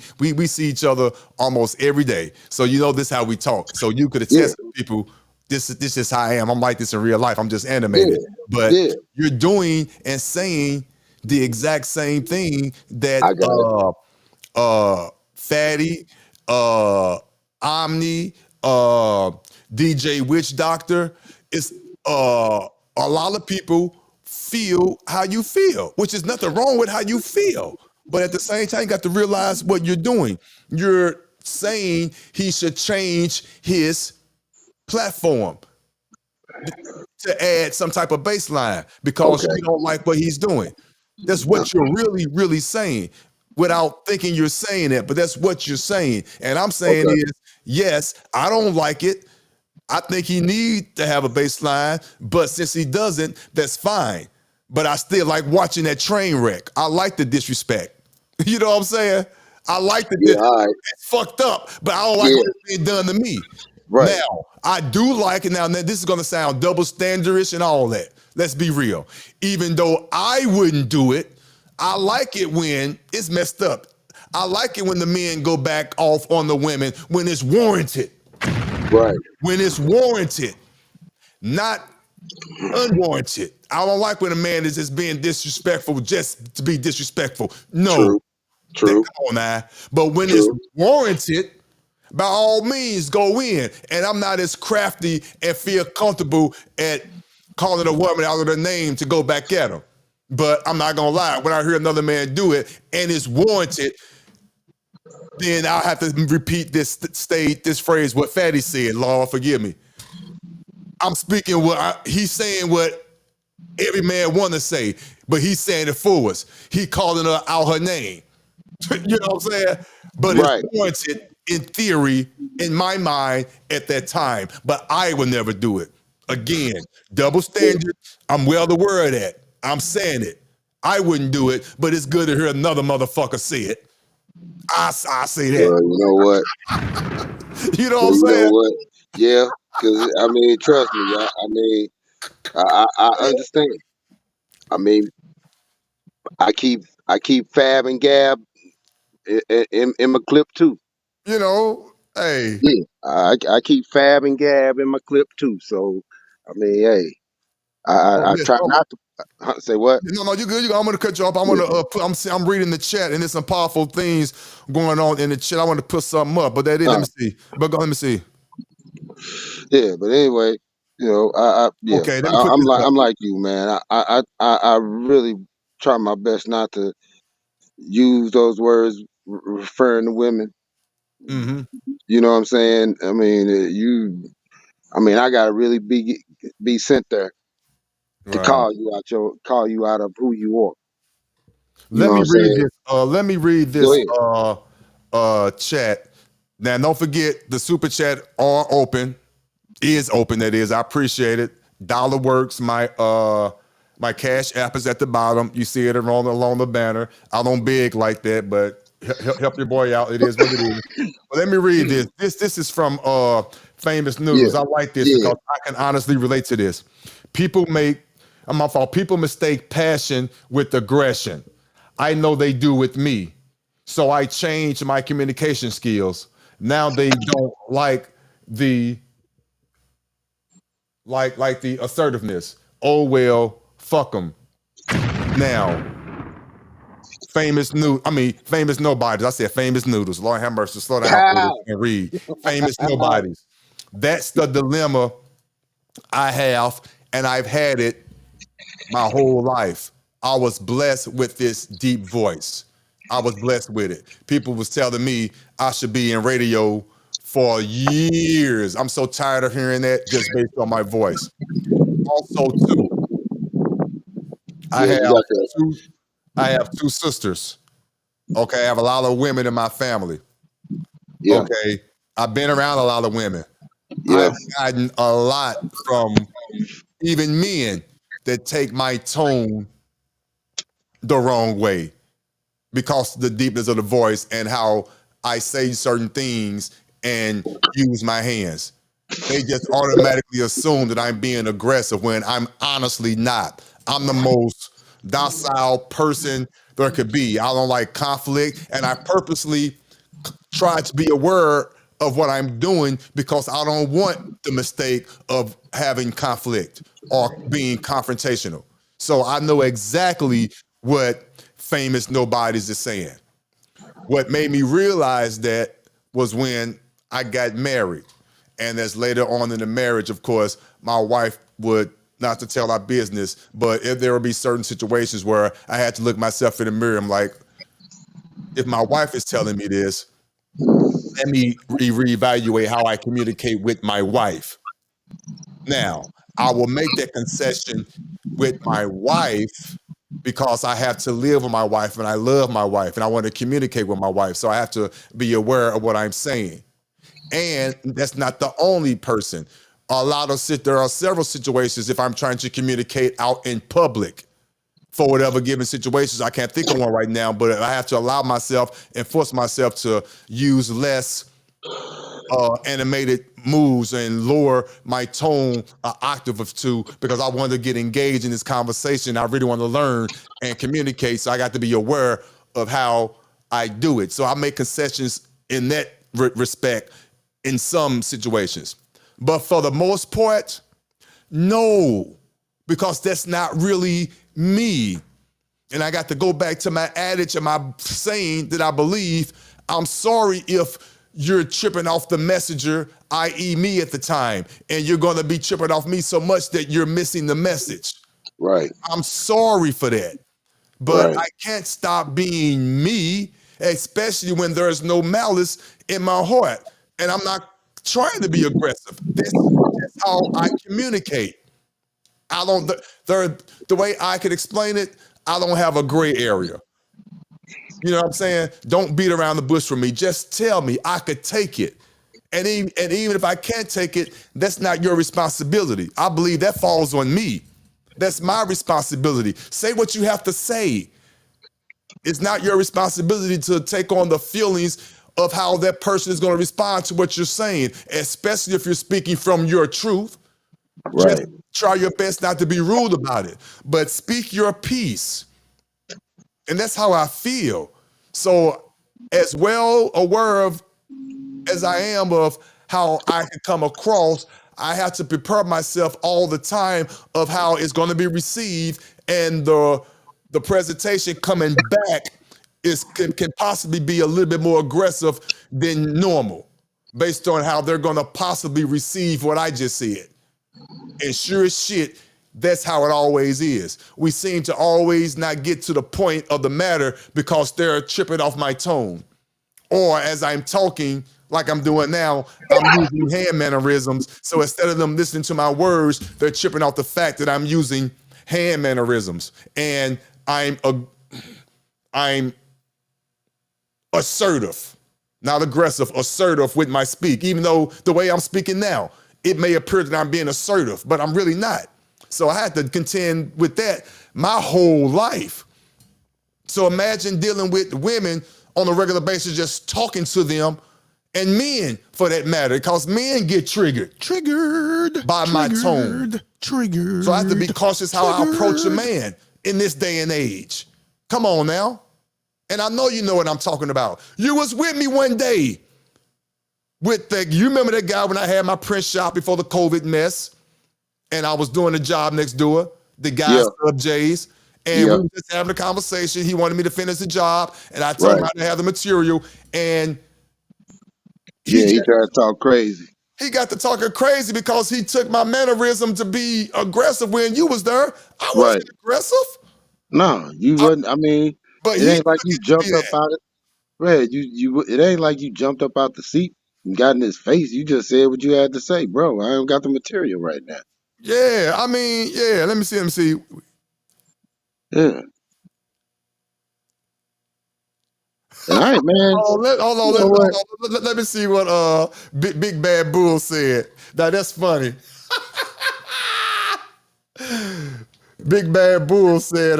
see each other almost every day, so you know this how we talk. So you could yeah, attest to people. This is how I am. I'm like this in real life. I'm just animated, yeah, but yeah. you're doing and saying the exact same thing that I got it. Fatty, uh, Omni, DJ Witch Doctor. It's a lot of people feel how you feel, which is nothing wrong with how you feel. But at the same time, you got to realize what you're doing. You're saying he should change his platform to add some type of baseline because Okay. you don't like what he's doing. That's what you're really, really saying without thinking you're saying it, but that's what you're saying. And I'm saying Okay. is, yes, I don't like it. I think he need to have a baseline, but since he doesn't, that's fine. But I still like watching that train wreck. I like the disrespect. You know what I'm saying? I like the Yeah. All right. it's fucked up, but I don't like Yeah. what it's being done to me. Right. Now, I do like it. Now, this is going to sound double standardish and all that. Let's be real. Even though I wouldn't do it, I like it when it's messed up. I like it when the men go back off on the women when it's warranted. Right. When it's warranted, not unwarranted. I don't like when a man is just being disrespectful just to be disrespectful. No, True. come True. on now. But when it's True. warranted, by all means, go in. And I'm not as crafty and feel comfortable at calling a woman out of her name to go back at her. But I'm not gonna lie, when I hear another man do it and it's warranted, then I'll have to repeat this phrase, what Fatty said, Lord, forgive me. I'm speaking he's saying what every man want to say, but he's saying it for us. He calling her out her name. You know what I'm saying? But it's Right. warranted in theory, in my mind, at that time. But I would never do it. Again, double Yeah. standard. I'm well aware of that. I'm saying it. I wouldn't do it, but it's good to hear another motherfucker say it. I say that. Well, you know what? You know what Well, I'm you know saying? what? Yeah. Because I mean, trust me. I mean, I understand. I mean, I keep Fab and Gab in my clip too. You know, hey. Yeah. I keep Fab and Gab in my clip too. So I mean, hey, Oh, I listen, try not to say what. no, you good. I'm gonna cut you off. I'm Yeah. gonna I'm reading the chat, and there's some powerful things going on in the chat. I want to put something up, but that is. Let Uh, me see. But go. Let me see. yeah. But anyway, yeah. Okay, let me put this up. I'm like you, man. I really try my best not to use those words referring to women. Mm-hmm. You know what I'm saying? I mean, I mean, I gotta really be sent there to Right. call you out of who you are. You Let know what me I'm read saying? this. Let me read Go this. ahead. Chat. Now, don't forget the super chat are open. Is open. That is. I appreciate it. Dollar works. My cash app is at the bottom. You see it along the banner. I don't beg like that, but help your boy out. It is what it is. But let me read this. This is from Famous Yeah, Noodles. I like this yeah. because I can honestly relate to this. People make I'm my fault. People mistake passion with aggression. I know they do with me. So I changed my communication skills. Now they don't the like the assertiveness. Oh well, fuck them. Now, famous nobodies. I said famous noodles. Lord have mercy. Slow down, Otis, Pow. and read. Famous nobodies. That's the dilemma I have, and I've had it my whole life. I was blessed with this deep voice. I was blessed with it. People was telling me I should be in radio for years. I'm so tired of hearing that just based on my voice. Also, too, I Yeah, you have got that. two. I have two sisters. Okay, I have a lot of women in my family. Yeah, Okay, I've been around a lot of women. yeah, I've gotten a lot from even men that take my tone the wrong way because of the deepness of the voice and how I say certain things and use my hands. They just automatically assume that I'm being aggressive when I'm honestly not. I'm the most docile person there could be. I don't like conflict, and I purposely try to be aware of what I'm doing because I don't want the mistake of having conflict or being confrontational. So I know exactly what famous nobodies is saying. What made me realize that was when I got married. And as later on in the marriage, of course, my wife would, not to tell our business, but if there would be certain situations where I had to look myself in the mirror, I'm like, if my wife is telling me this, let me reevaluate how I communicate with my wife. Now, I will make that concession with my wife because I have to live with my wife and I love my wife and I want to communicate with my wife. So I have to be aware of what I'm saying. And that's not the only person. There are several situations if I'm trying to communicate out in public for whatever given situations. I can't think of one right now, but I have to allow myself and force myself to use less animated moves and lower my tone an octave or two because I want to get engaged in this conversation. I really want to learn and communicate. So I got to be aware of how I do it. So I make concessions in that respect in some situations. But for the most part, no, because that's not really me. And I got to go back to my adage and my saying that I believe. I'm sorry if you're tripping off the messenger, i.e. me at the time, and you're going to be tripping off me so much that you're missing the message. right, I'm sorry for that. But right, I can't stop being me, especially when there's no malice in my heart. And I'm not trying to be aggressive. That's how I communicate. I don't, the way I could explain it, I don't have a gray area. You know what I'm saying? Don't beat around the bush for me. Just tell me I could take it. And even if I can't take it, that's not your responsibility. I believe that falls on me. That's my responsibility. Say what you have to say. It's not your responsibility to take on the feelings of how that person is going to respond to what you're saying, especially if you're speaking from your truth. Just right. try your best not to be rude about it, but speak your piece. And that's how I feel. So, as well aware of as I am of how I can come across, I have to prepare myself all the time of how it's going to be received, and the presentation coming back can possibly be a little bit more aggressive than normal, based on how they're going to possibly receive what I just said. And sure as shit, that's how it always is. We seem to always not get to the point of the matter because they're tripping off my tone. Or as I'm talking, like I'm doing now, I'm using hand mannerisms. So instead of them listening to my words, they're tripping off the fact that I'm using hand mannerisms. And I'm assertive, not aggressive, assertive with my speak. Even though the way I'm speaking now, it may appear that I'm being assertive, but I'm really not. So I had to contend with that my whole life. So imagine dealing with women on a regular basis, just talking to them, and men for that matter, because men get triggered by my tone. Triggered. So I have to be cautious how I approach a man in this day and age. Come on now. And I know you know what I'm talking about. You was with me one day with you remember that guy when I had my print shop before the COVID mess, and I was doing a job next door, the guy Yeah, Sub J's, and yeah, we were just having a conversation. He wanted me to finish the job, and I told him right. how to have the material, and he Yeah, he just tried to talk crazy. he got to talking crazy because he took my mannerism to be aggressive when you was there. I Right. wasn't aggressive. No, you I, wasn't. I mean, But It he ain't like you wanted to be jumped up that. out of Red. It ain't like you jumped up out the seat and got in his face. You just said what you had to say, bro. I ain't got the material right now. Yeah, I mean, yeah. Let me see. Yeah. All right, man. Hold on. You know what? Let me see what Big Bad Bull said. Now that's funny. Big Bad Bull said,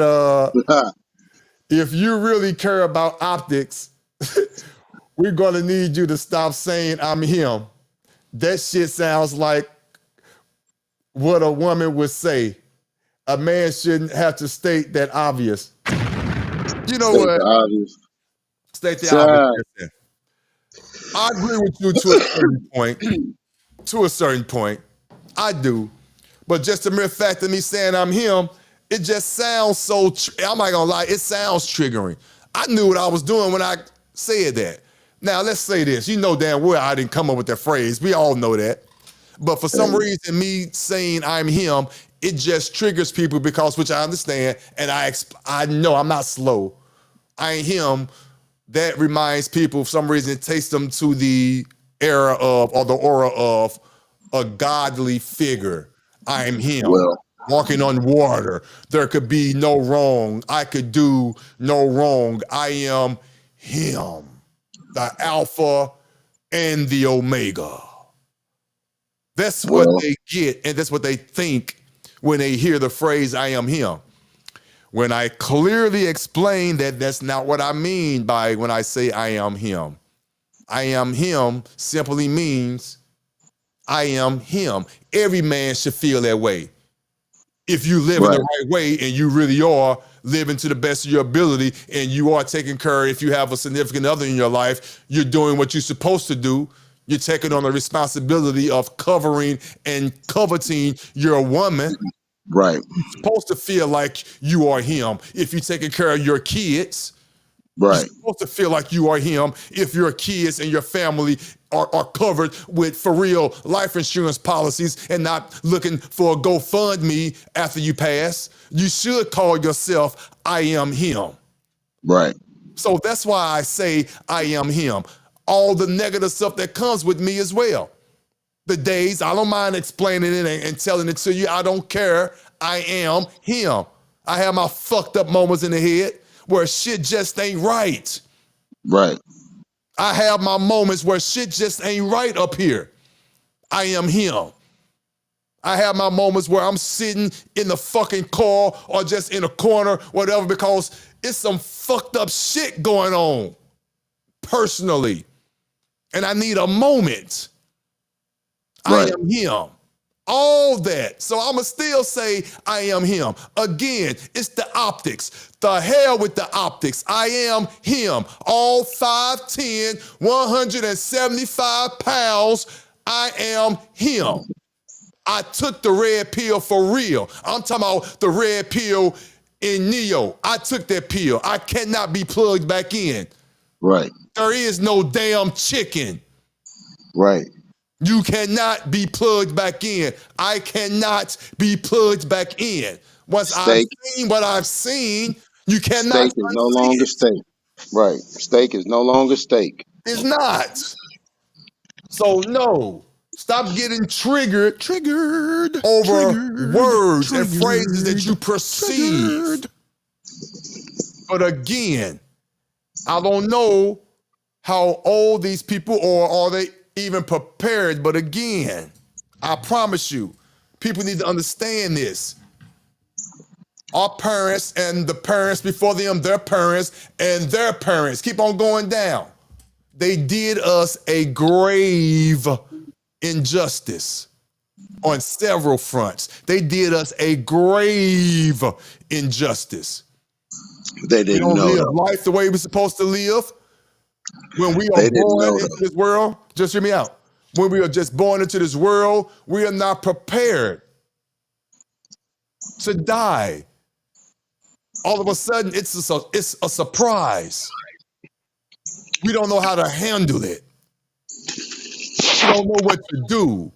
if you really care about optics, we're gonna need you to stop saying I'm him. That shit sounds like what a woman would say. A man shouldn't have to state that obvious. You know State what? the obvious. State the obvious. Side. Listen, I agree with you to a certain point. To a certain point, I do. But just the mere fact of me saying I'm him, it just sounds so. I'm not gonna lie, it sounds triggering. I knew what I was doing when I said that. Now let's say this. You know damn well I didn't come up with that phrase. We all know that. But for some Hey, reason, me saying I'm him, it just triggers people because, which I understand, and I know I'm not slow. I ain't him. That reminds people, for some reason, it takes them to the era of, or the aura of, a godly figure. I'm him, well, walking on water. There could be no wrong. I could do no wrong. I am him, the Alpha and the Omega. That's what well, they get, and that's what they think when they hear the phrase, I am him. When I clearly explain that that's not what I mean by when I say I am him. I am him simply means I am him. Every man should feel that way. If you live in the right, right way and you really are living to the best of your ability and you are taking care, if you have a significant other in your life, you're doing what you're supposed to do. You're taking on the responsibility of covering and coveting your woman. right, You're supposed to feel like you are him. If you're taking care of your kids, you're right, supposed to feel like you are him. If your kids and your family are covered with, for real, life insurance policies and not looking for a GoFundMe after you pass, you should call yourself I am him. right, So that's why I say I am him. All the negative stuff that comes with me as well. The days, I don't mind explaining it and telling it to you. I don't care. I am him. I have my fucked up moments in the head where shit just ain't right. right. I have my moments where shit just ain't right up here. I am him. I have my moments where I'm sitting in the fucking car or just in a corner, whatever, because it's some fucked up shit going on personally. And I need a moment. I Right. am him. All that. So I'ma still say I am him. Again, it's the optics. The hell with the optics. I am him. All 5'10", 175 pounds. I am him. I took the red pill for real. I'm talking about the red pill in Neo. I took that pill. I cannot be plugged back in. Right. There is no damn chicken. Right. You cannot be plugged back in. I cannot be plugged back in. Once I've Steak. seen what I've seen, you cannot Steak is no unsee longer it. steak. Right. Steak is no longer steak. It's not. So no. Stop getting triggered over words and phrases that you perceive. But again, I don't know how old these people are. Are they even prepared? But again, I promise you, people need to understand this. Our parents and the parents before them, their parents and their parents, keep on going down. They did us a grave injustice on several fronts. They did us a grave injustice. They We didn't don't know live though. life the way we're supposed to live. When we are They didn't born know into though. this world, just hear me out. When we are just born into this world, we are not prepared to die. All of a sudden, it's a surprise. We don't know how to handle it. We don't know what to do.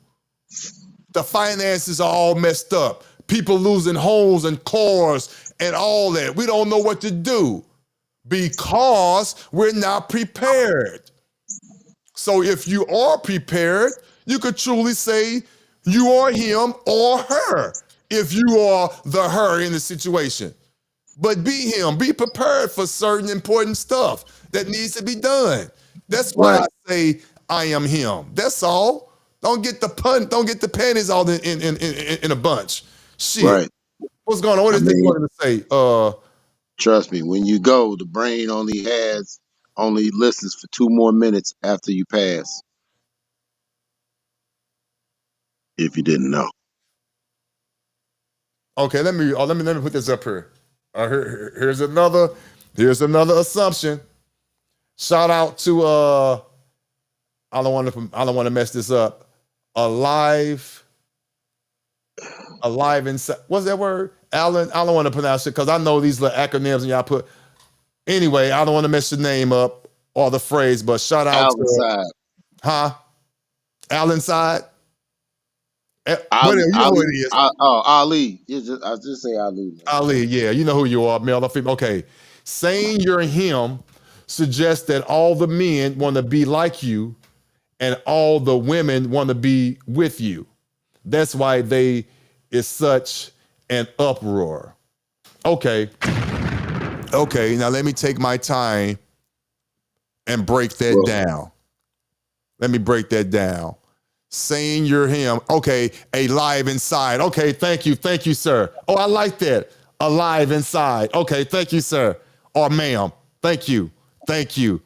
The finances are all messed up. People losing homes and cars and all that. We don't know what to do. because we're not prepared. So if you are prepared, you could truly say you are him or her if you are the her in the situation. But be him, be prepared for certain important stuff that needs to be done. That's why Right. I say I am him. That's all. Don't get the panties all in a bunch. Shit. Right. What's going on? What I is this mean, wanting to say? trust me, when you go, the brain only listens for 2 more minutes after you pass. If you didn't know. Okay, let me put this up here. Here's another assumption. Shout out to I don't want to mess this up. Alive inside. What's that word? Alan. I don't want to pronounce it because I know these little acronyms and y'all put. Anyway, I don't want to mess your name up or the phrase, but shout out Out to inside. Alan Side. But Ali, you know who Ali, it is. Ali. I just say Ali, man. Ali, yeah, you know who you are, male or female. Okay. Saying you're him suggests that all the men want to be like you and all the women want to be with you. That's why they is such an uproar. Okay. Okay, now let me take my time and break that Well, down. Let me break that down. Saying you're him. Okay, alive inside. Okay, thank you, sir. Oh, I like that. Alive inside. Okay, thank you, sir. Or ma'am. Thank you. Thank you.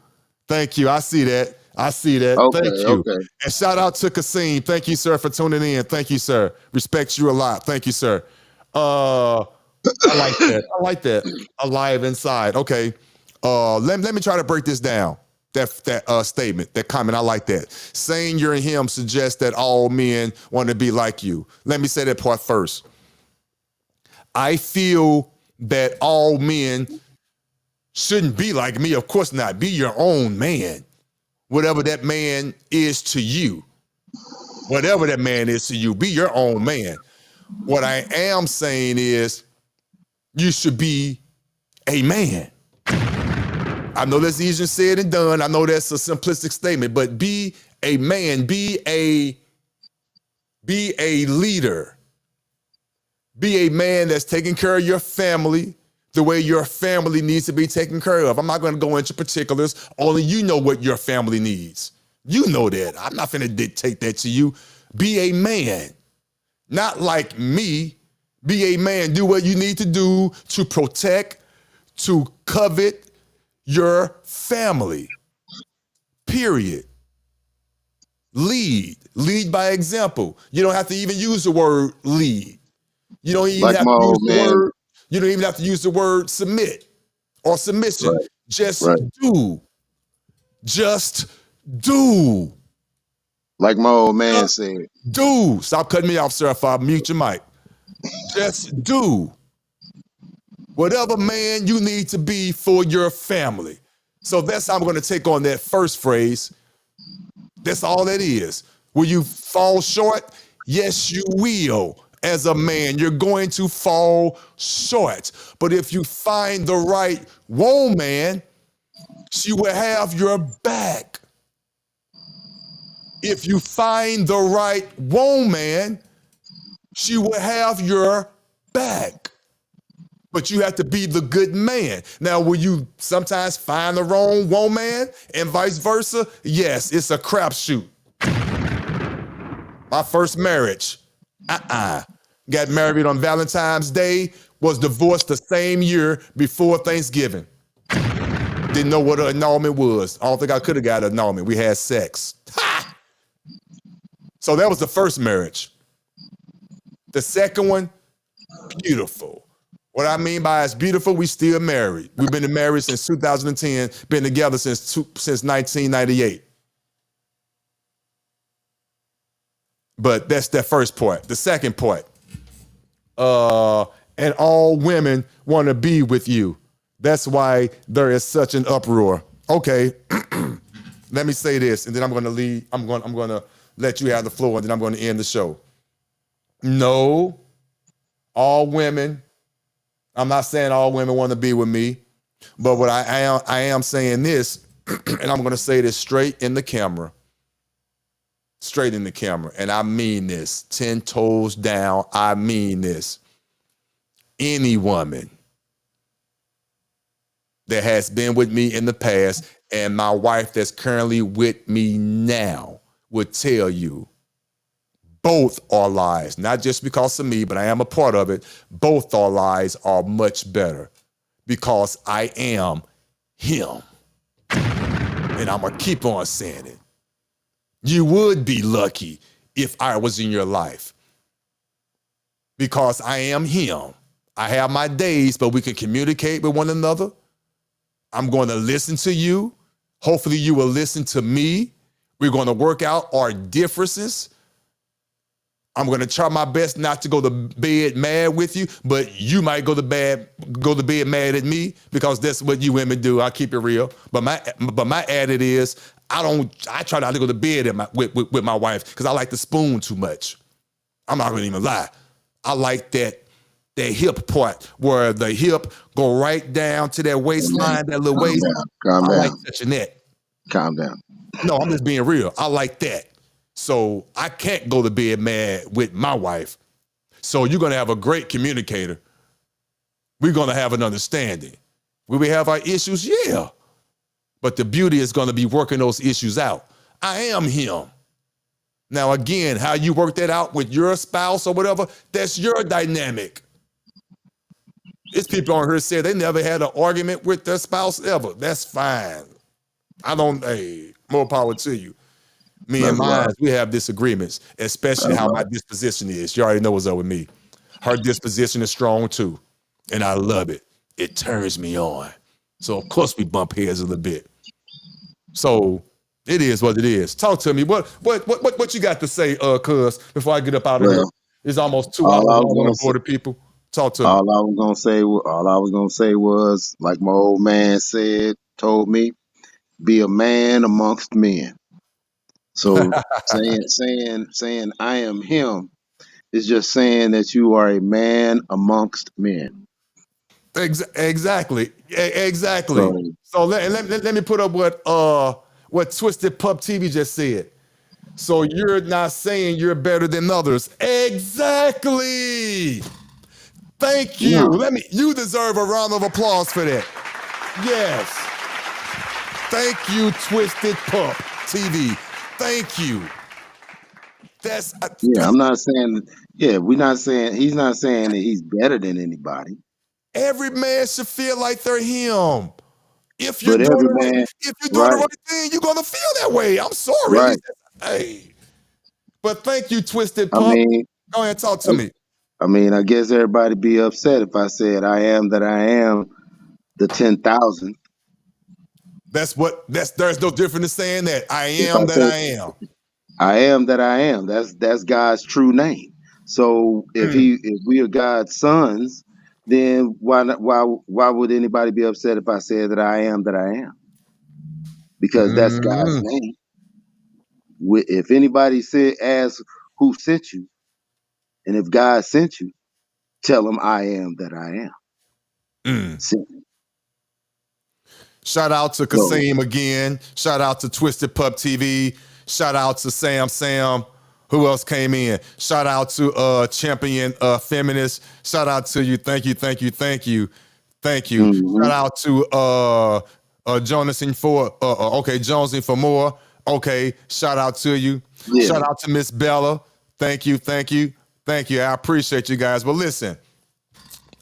Thank you. I see that. Thank you. okay. And shout out to Kasim. Thank you, sir, for tuning in. Thank you, sir. Respect you a lot. Thank you, sir. I like that. I like that. Alive inside. Okay. Let me try to break this down. That statement, that comment, I like that. Saying you're him suggests that all men want to be like you. Let me say that part first. I feel that all men shouldn't be like me. Of course not. Be your own man. Whatever that man is to you. Whatever that man is to you, be your own man. What I am saying is you should be a man. I know that's easier said than done. I know that's a simplistic statement, but be a man, be a leader. Be a man that's taking care of your family the way your family needs to be taken care of. I'm not going to go into particulars. Only you know what your family needs. You know that. I'm not going to dictate that to you. Be a man. Not like me. Be a man. Do what you need to do to protect, to covet your family. Period. Lead by example. You don't have to even use the word lead. You don't even Like have my to use old the man. word. You don't even have to use the word submit or submission. Right. Just Right. do. Just do. Like my old man Just said. do. Stop cutting me off, sir, if I mute your mic. Just do. Whatever man you need to be for your family. So that's how I'm going to take on that first phrase. That's all that is. Will you fall short? Yes, you will. As a man, you're going to fall short. But if you find the right woman, she will have your back. If you find the right woman, she will have your back. But you have to be the good man. Now, will you sometimes find the wrong woman and vice versa? Yes, it's a crapshoot. My first marriage, got married on Valentine's Day, was divorced the same year before Thanksgiving. Didn't know what an annulment was. I don't think I could have got an annulment. We had sex. Ha! So that was the first marriage. The second one, beautiful. What I mean by it's beautiful, we still married. We've been married since 2010, been together since 1998. But that's that first part. The second part, and all women want to be with you. That's why there is such an uproar. Okay, let me say this, and then I'm going to leave. I'm going to let you have the floor, and then I'm going to end the show. No, all women. I'm not saying all women want to be with me. But what I am saying this, and I'm gonna say this straight in the camera. Straight in the camera. And I mean this. 10 toes down. I mean this. Any woman that has been with me in the past and my wife that's currently with me now would tell you both our lives, not just because of me, but I am a part of it. Both our lives are much better because I am him. And I'm going to keep on saying it. You would be lucky if I was in your life because I am him. I have my days, but we can communicate with one another. I'm going to listen to you. Hopefully you will listen to me. We're going to work out our differences. I'm going to try my best not to go to bed mad with you, but you might go to bed mad at me because that's what you women do. I'll keep it real. But my attitude is I try not to go to bed with my wife because I like to spoon too much. I'm not going to even lie. I like that hip part where the hip go right down to that waistline, that little waist. Calm down. I like touching that. Calm down. No, I'm just being real. I like that. So I can't go to bed mad with my wife. So you're going to have a great communicator. We're going to have an understanding. Will we have our issues? Yeah. But the beauty is going to be working those issues out. I am him. Now, again, how you work that out with your spouse or whatever, that's your dynamic. It's people on here say they never had an argument with their spouse ever. That's fine. Hey, more power to you. Me and mine, we have disagreements, especially how my disposition is. You already know what's up with me. Her disposition is strong too, and I love it. It turns me on. So of course we bump heads a little bit. So it is what it is. Talk to me. What you got to say, cuz, before I get up out of here? It's almost 2 hours on the board of people. Talk to me. All I was gonna say was, like my old man told me, be a man amongst men. So saying I am him is just saying that you are a man amongst men. Exactly. So let me put up what Twisted Pup TV just said. So you're not saying you're better than others. Exactly. Thank you. Yeah. You deserve a round of applause for that. Yes. Thank you, Twisted Pup TV. Thank you. I'm not saying. Yeah, he's not saying that he's better than anybody. Every man should feel like they're him. If you're But doing every the right, man, if you're doing the right thing, you're gonna feel that way. I'm sorry. Right. Hey. But thank you, Twisted Pup. I mean, Go ahead, talk to me. I mean, I guess everybody be upset if I said I am that I am the 10,000. There's no different than saying that. I am that I am. I am that I am. That's God's true name. So if we are God's sons, then why would anybody be upset if I said that I am that I am? Because that's God's name. If anybody asks who sent you, and if God sent you, tell them I am that I am. Shout out to Kasim again. Shout out to Twisted Pup TV. Shout out to Sam. Who else came in? Shout out to Champion Feminist. Shout out to you. Thank you. Mm-hmm. Shout out to Jonathan Jonesy for more. Okay, shout out to you. Yeah. Shout out to Miss Bella. Thank you. I appreciate you guys. But listen,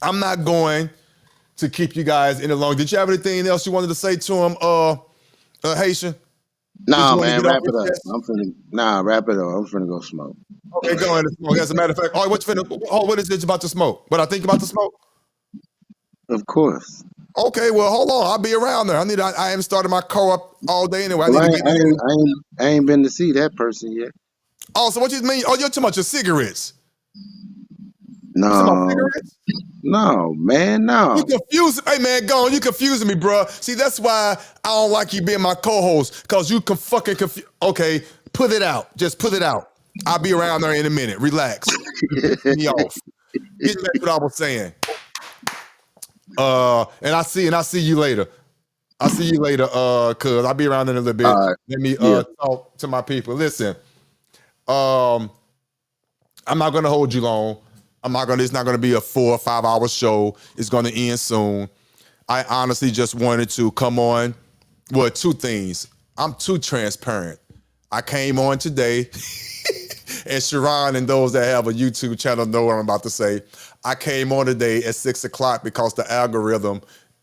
I'm not going to keep you guys any longer. Did you have anything else you wanted to say to him, Haitian? Nah, man, wrap it up. Wrap it up. I'm finna go smoke. Okay, go ahead and smoke. As a matter of fact, what is it about to smoke? What I think about to smoke? Of course. Okay, well, hold on. I'll be around there. I haven't started my car up all day anyway. I ain't been to see that person yet. Oh, so what you mean? Oh, you're talking about your cigarettes? No. No, man, no. You confusing. Hey, man, go on. You confusing me, bro. See, that's why I don't like you being my co-host, because you can fucking confuse. Okay, put it out. Just put it out. I'll be around there in a minute. Relax. Get me off. Get back to what I was saying. And I see you later. I'll see you later, cuz I'll be around in a little bit. All right. Let me Yeah. talk to my people. Listen, I'm not gonna hold you long. It's not gonna be a 4 or 5 hour show. It's gonna end soon. I honestly just wanted to come on. Well, two things. I'm too transparent. I came on today, and Sharon and those that have a YouTube channel know what I'm about to say. I came on today at 6 o'clock because the algorithm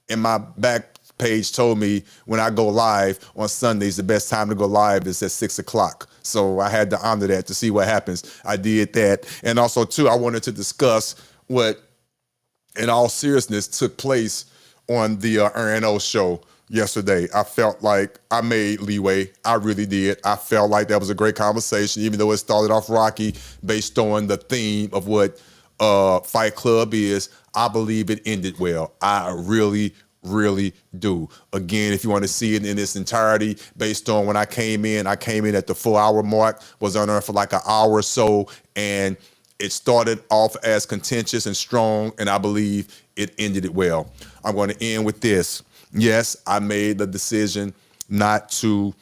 in my back page told me when I go live on Sundays, the best time to go live is at 6 o'clock. So I had to honor that to see what happens. I did that. And also, too, I wanted to discuss what, in all seriousness, took place on the RNO show yesterday. I felt like I made leeway. I really did. I felt like that was a great conversation, even though it started off rocky based on the theme of what Fight Club is. I believe it ended well. I really, really do. Again, if you want to see it in its entirety, based on when I came in at the 4 hour mark, was on there for like an hour or so, and it started off as contentious and strong, and I believe it ended it well. I'm going to end with this. Yes, I made the decision not to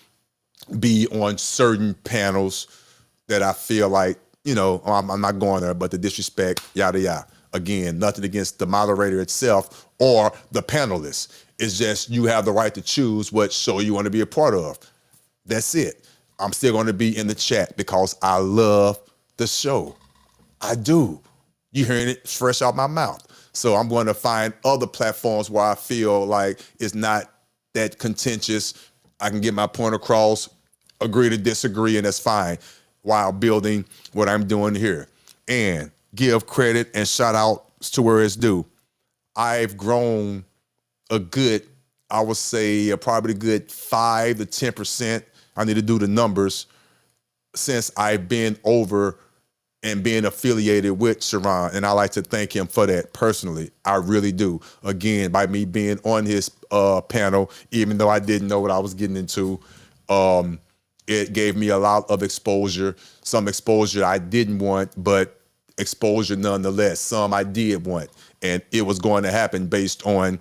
be on certain panels that I feel like, I'm not going there, but the disrespect, yada, yada. Again, nothing against the moderator itself or the panelists. It's just you have the right to choose what show you want to be a part of. That's it. I'm still going to be in the chat because I love the show. I do. You hearing it fresh out my mouth. So I'm going to find other platforms where I feel like it's not that contentious. I can get my point across, agree to disagree, and that's fine, while building what I'm doing here. And give credit and shout out to where it's due. I've grown a good, I would say probably a good 5 to 10%. I need to do the numbers since I've been over and being affiliated with Sharon, and I like to thank him for that personally. I really do. Again, by me being on his panel, even though I didn't know what I was getting into, it gave me a lot of exposure. Some exposure I didn't want, but exposure nonetheless. Some I did want, and it was going to happen based on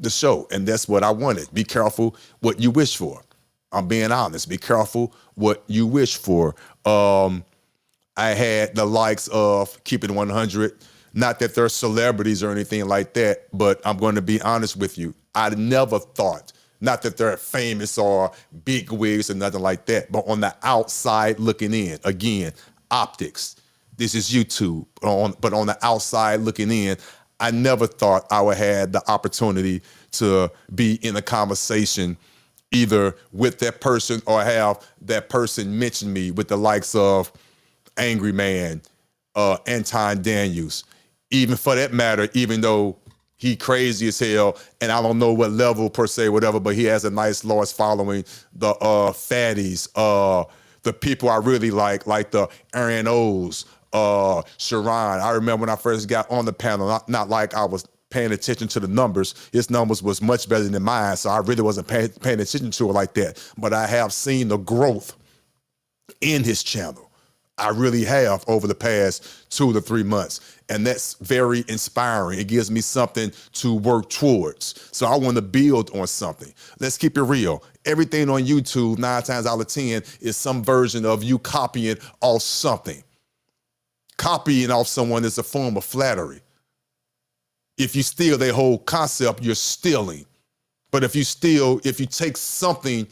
the show, and that's what I wanted. Be careful what you wish for. I'm being honest. Be careful what you wish for. I had the likes of Keep It 100. Not that they're celebrities or anything like that, but I'm going to be honest with you. I never thought, not that they're famous or big wigs or nothing like that, but on the outside looking in, again, optics. This is YouTube, but on the outside looking in, I never thought I would have the opportunity to be in a conversation either with that person or have that person mention me with the likes of Angry Man, Anton Daniels, even for that matter, even though he crazy as hell, and I don't know what level per se, whatever, but he has a nice large following. The fatties, the people I really like the Aaron O's, Sharon. I remember when I first got on the panel, not like I was paying attention to the numbers. His numbers was much better than mine, so I really wasn't paying attention to it like that. But I have seen the growth in his channel. I really have over the past 2 to 3 months. And that's very inspiring. It gives me something to work towards. So I want to build on something. Let's keep it real. Everything on YouTube, 9 times out of 10, is some version of you copying off something. Copying off someone is a form of flattery. If you steal their whole concept, you're stealing. But if you take something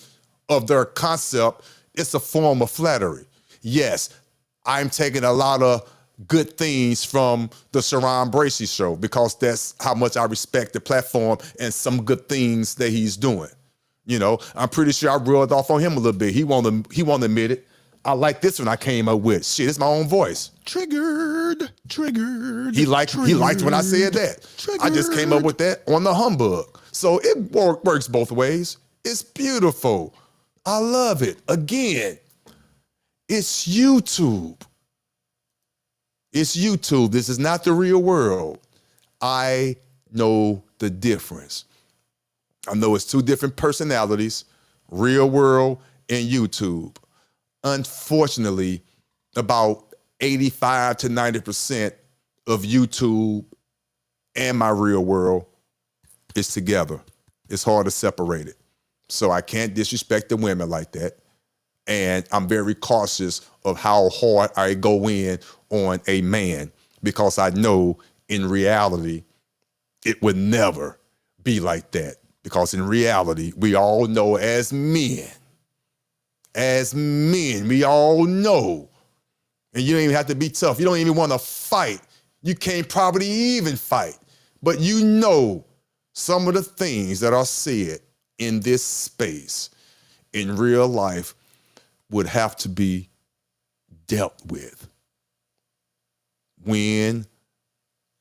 of their concept, it's a form of flattery. Yes, I'm taking a lot of good things from the Sharon Bracey show because that's how much I respect the platform and some good things that he's doing. I'm pretty sure I rubbed off on him a little bit. He won't admit it. I like this one I came up with. Shit, it's my own voice. Triggered. He liked when I said that. Triggered. I just came up with that on the humbug. So it works both ways. It's beautiful. I love it. Again, it's YouTube. It's YouTube. This is not the real world. I know the difference. I know it's 2 different personalities, real world and YouTube. Unfortunately, about 85 to 90% of YouTube and my real world it's together. It's hard to separate it. So I can't disrespect the women like that. And I'm very cautious of how hard I go in on a man because I know in reality, it would never be like that. Because in reality, we all know as men, we all know. And you don't even have to be tough. You don't even want to fight. You can't probably even fight. But you know some of the things that are said in this space in real life would have to be dealt with. Win,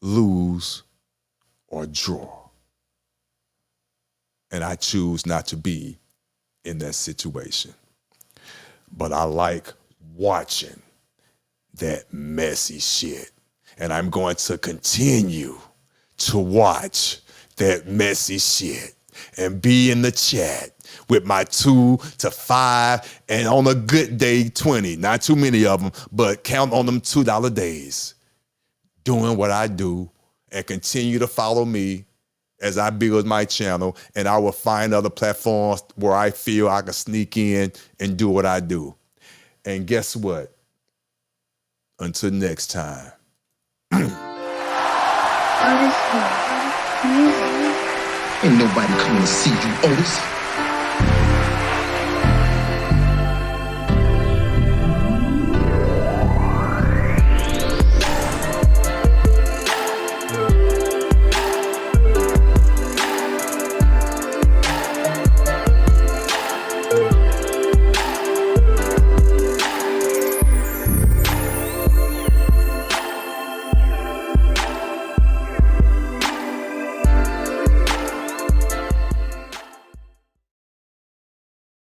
lose, or draw. And I choose not to be in that situation. But I like watching that messy shit. And I'm going to continue to watch that messy shit and be in the chat with my 2 to 5 and on a good day 20. Not too many of them, but count on them $2 days. Doing what I do and continue to follow me as I build my channel, and I will find other platforms where I feel I can sneak in and do what I do. And guess what? Until next time. Ain't nobody coming to see you, Otis.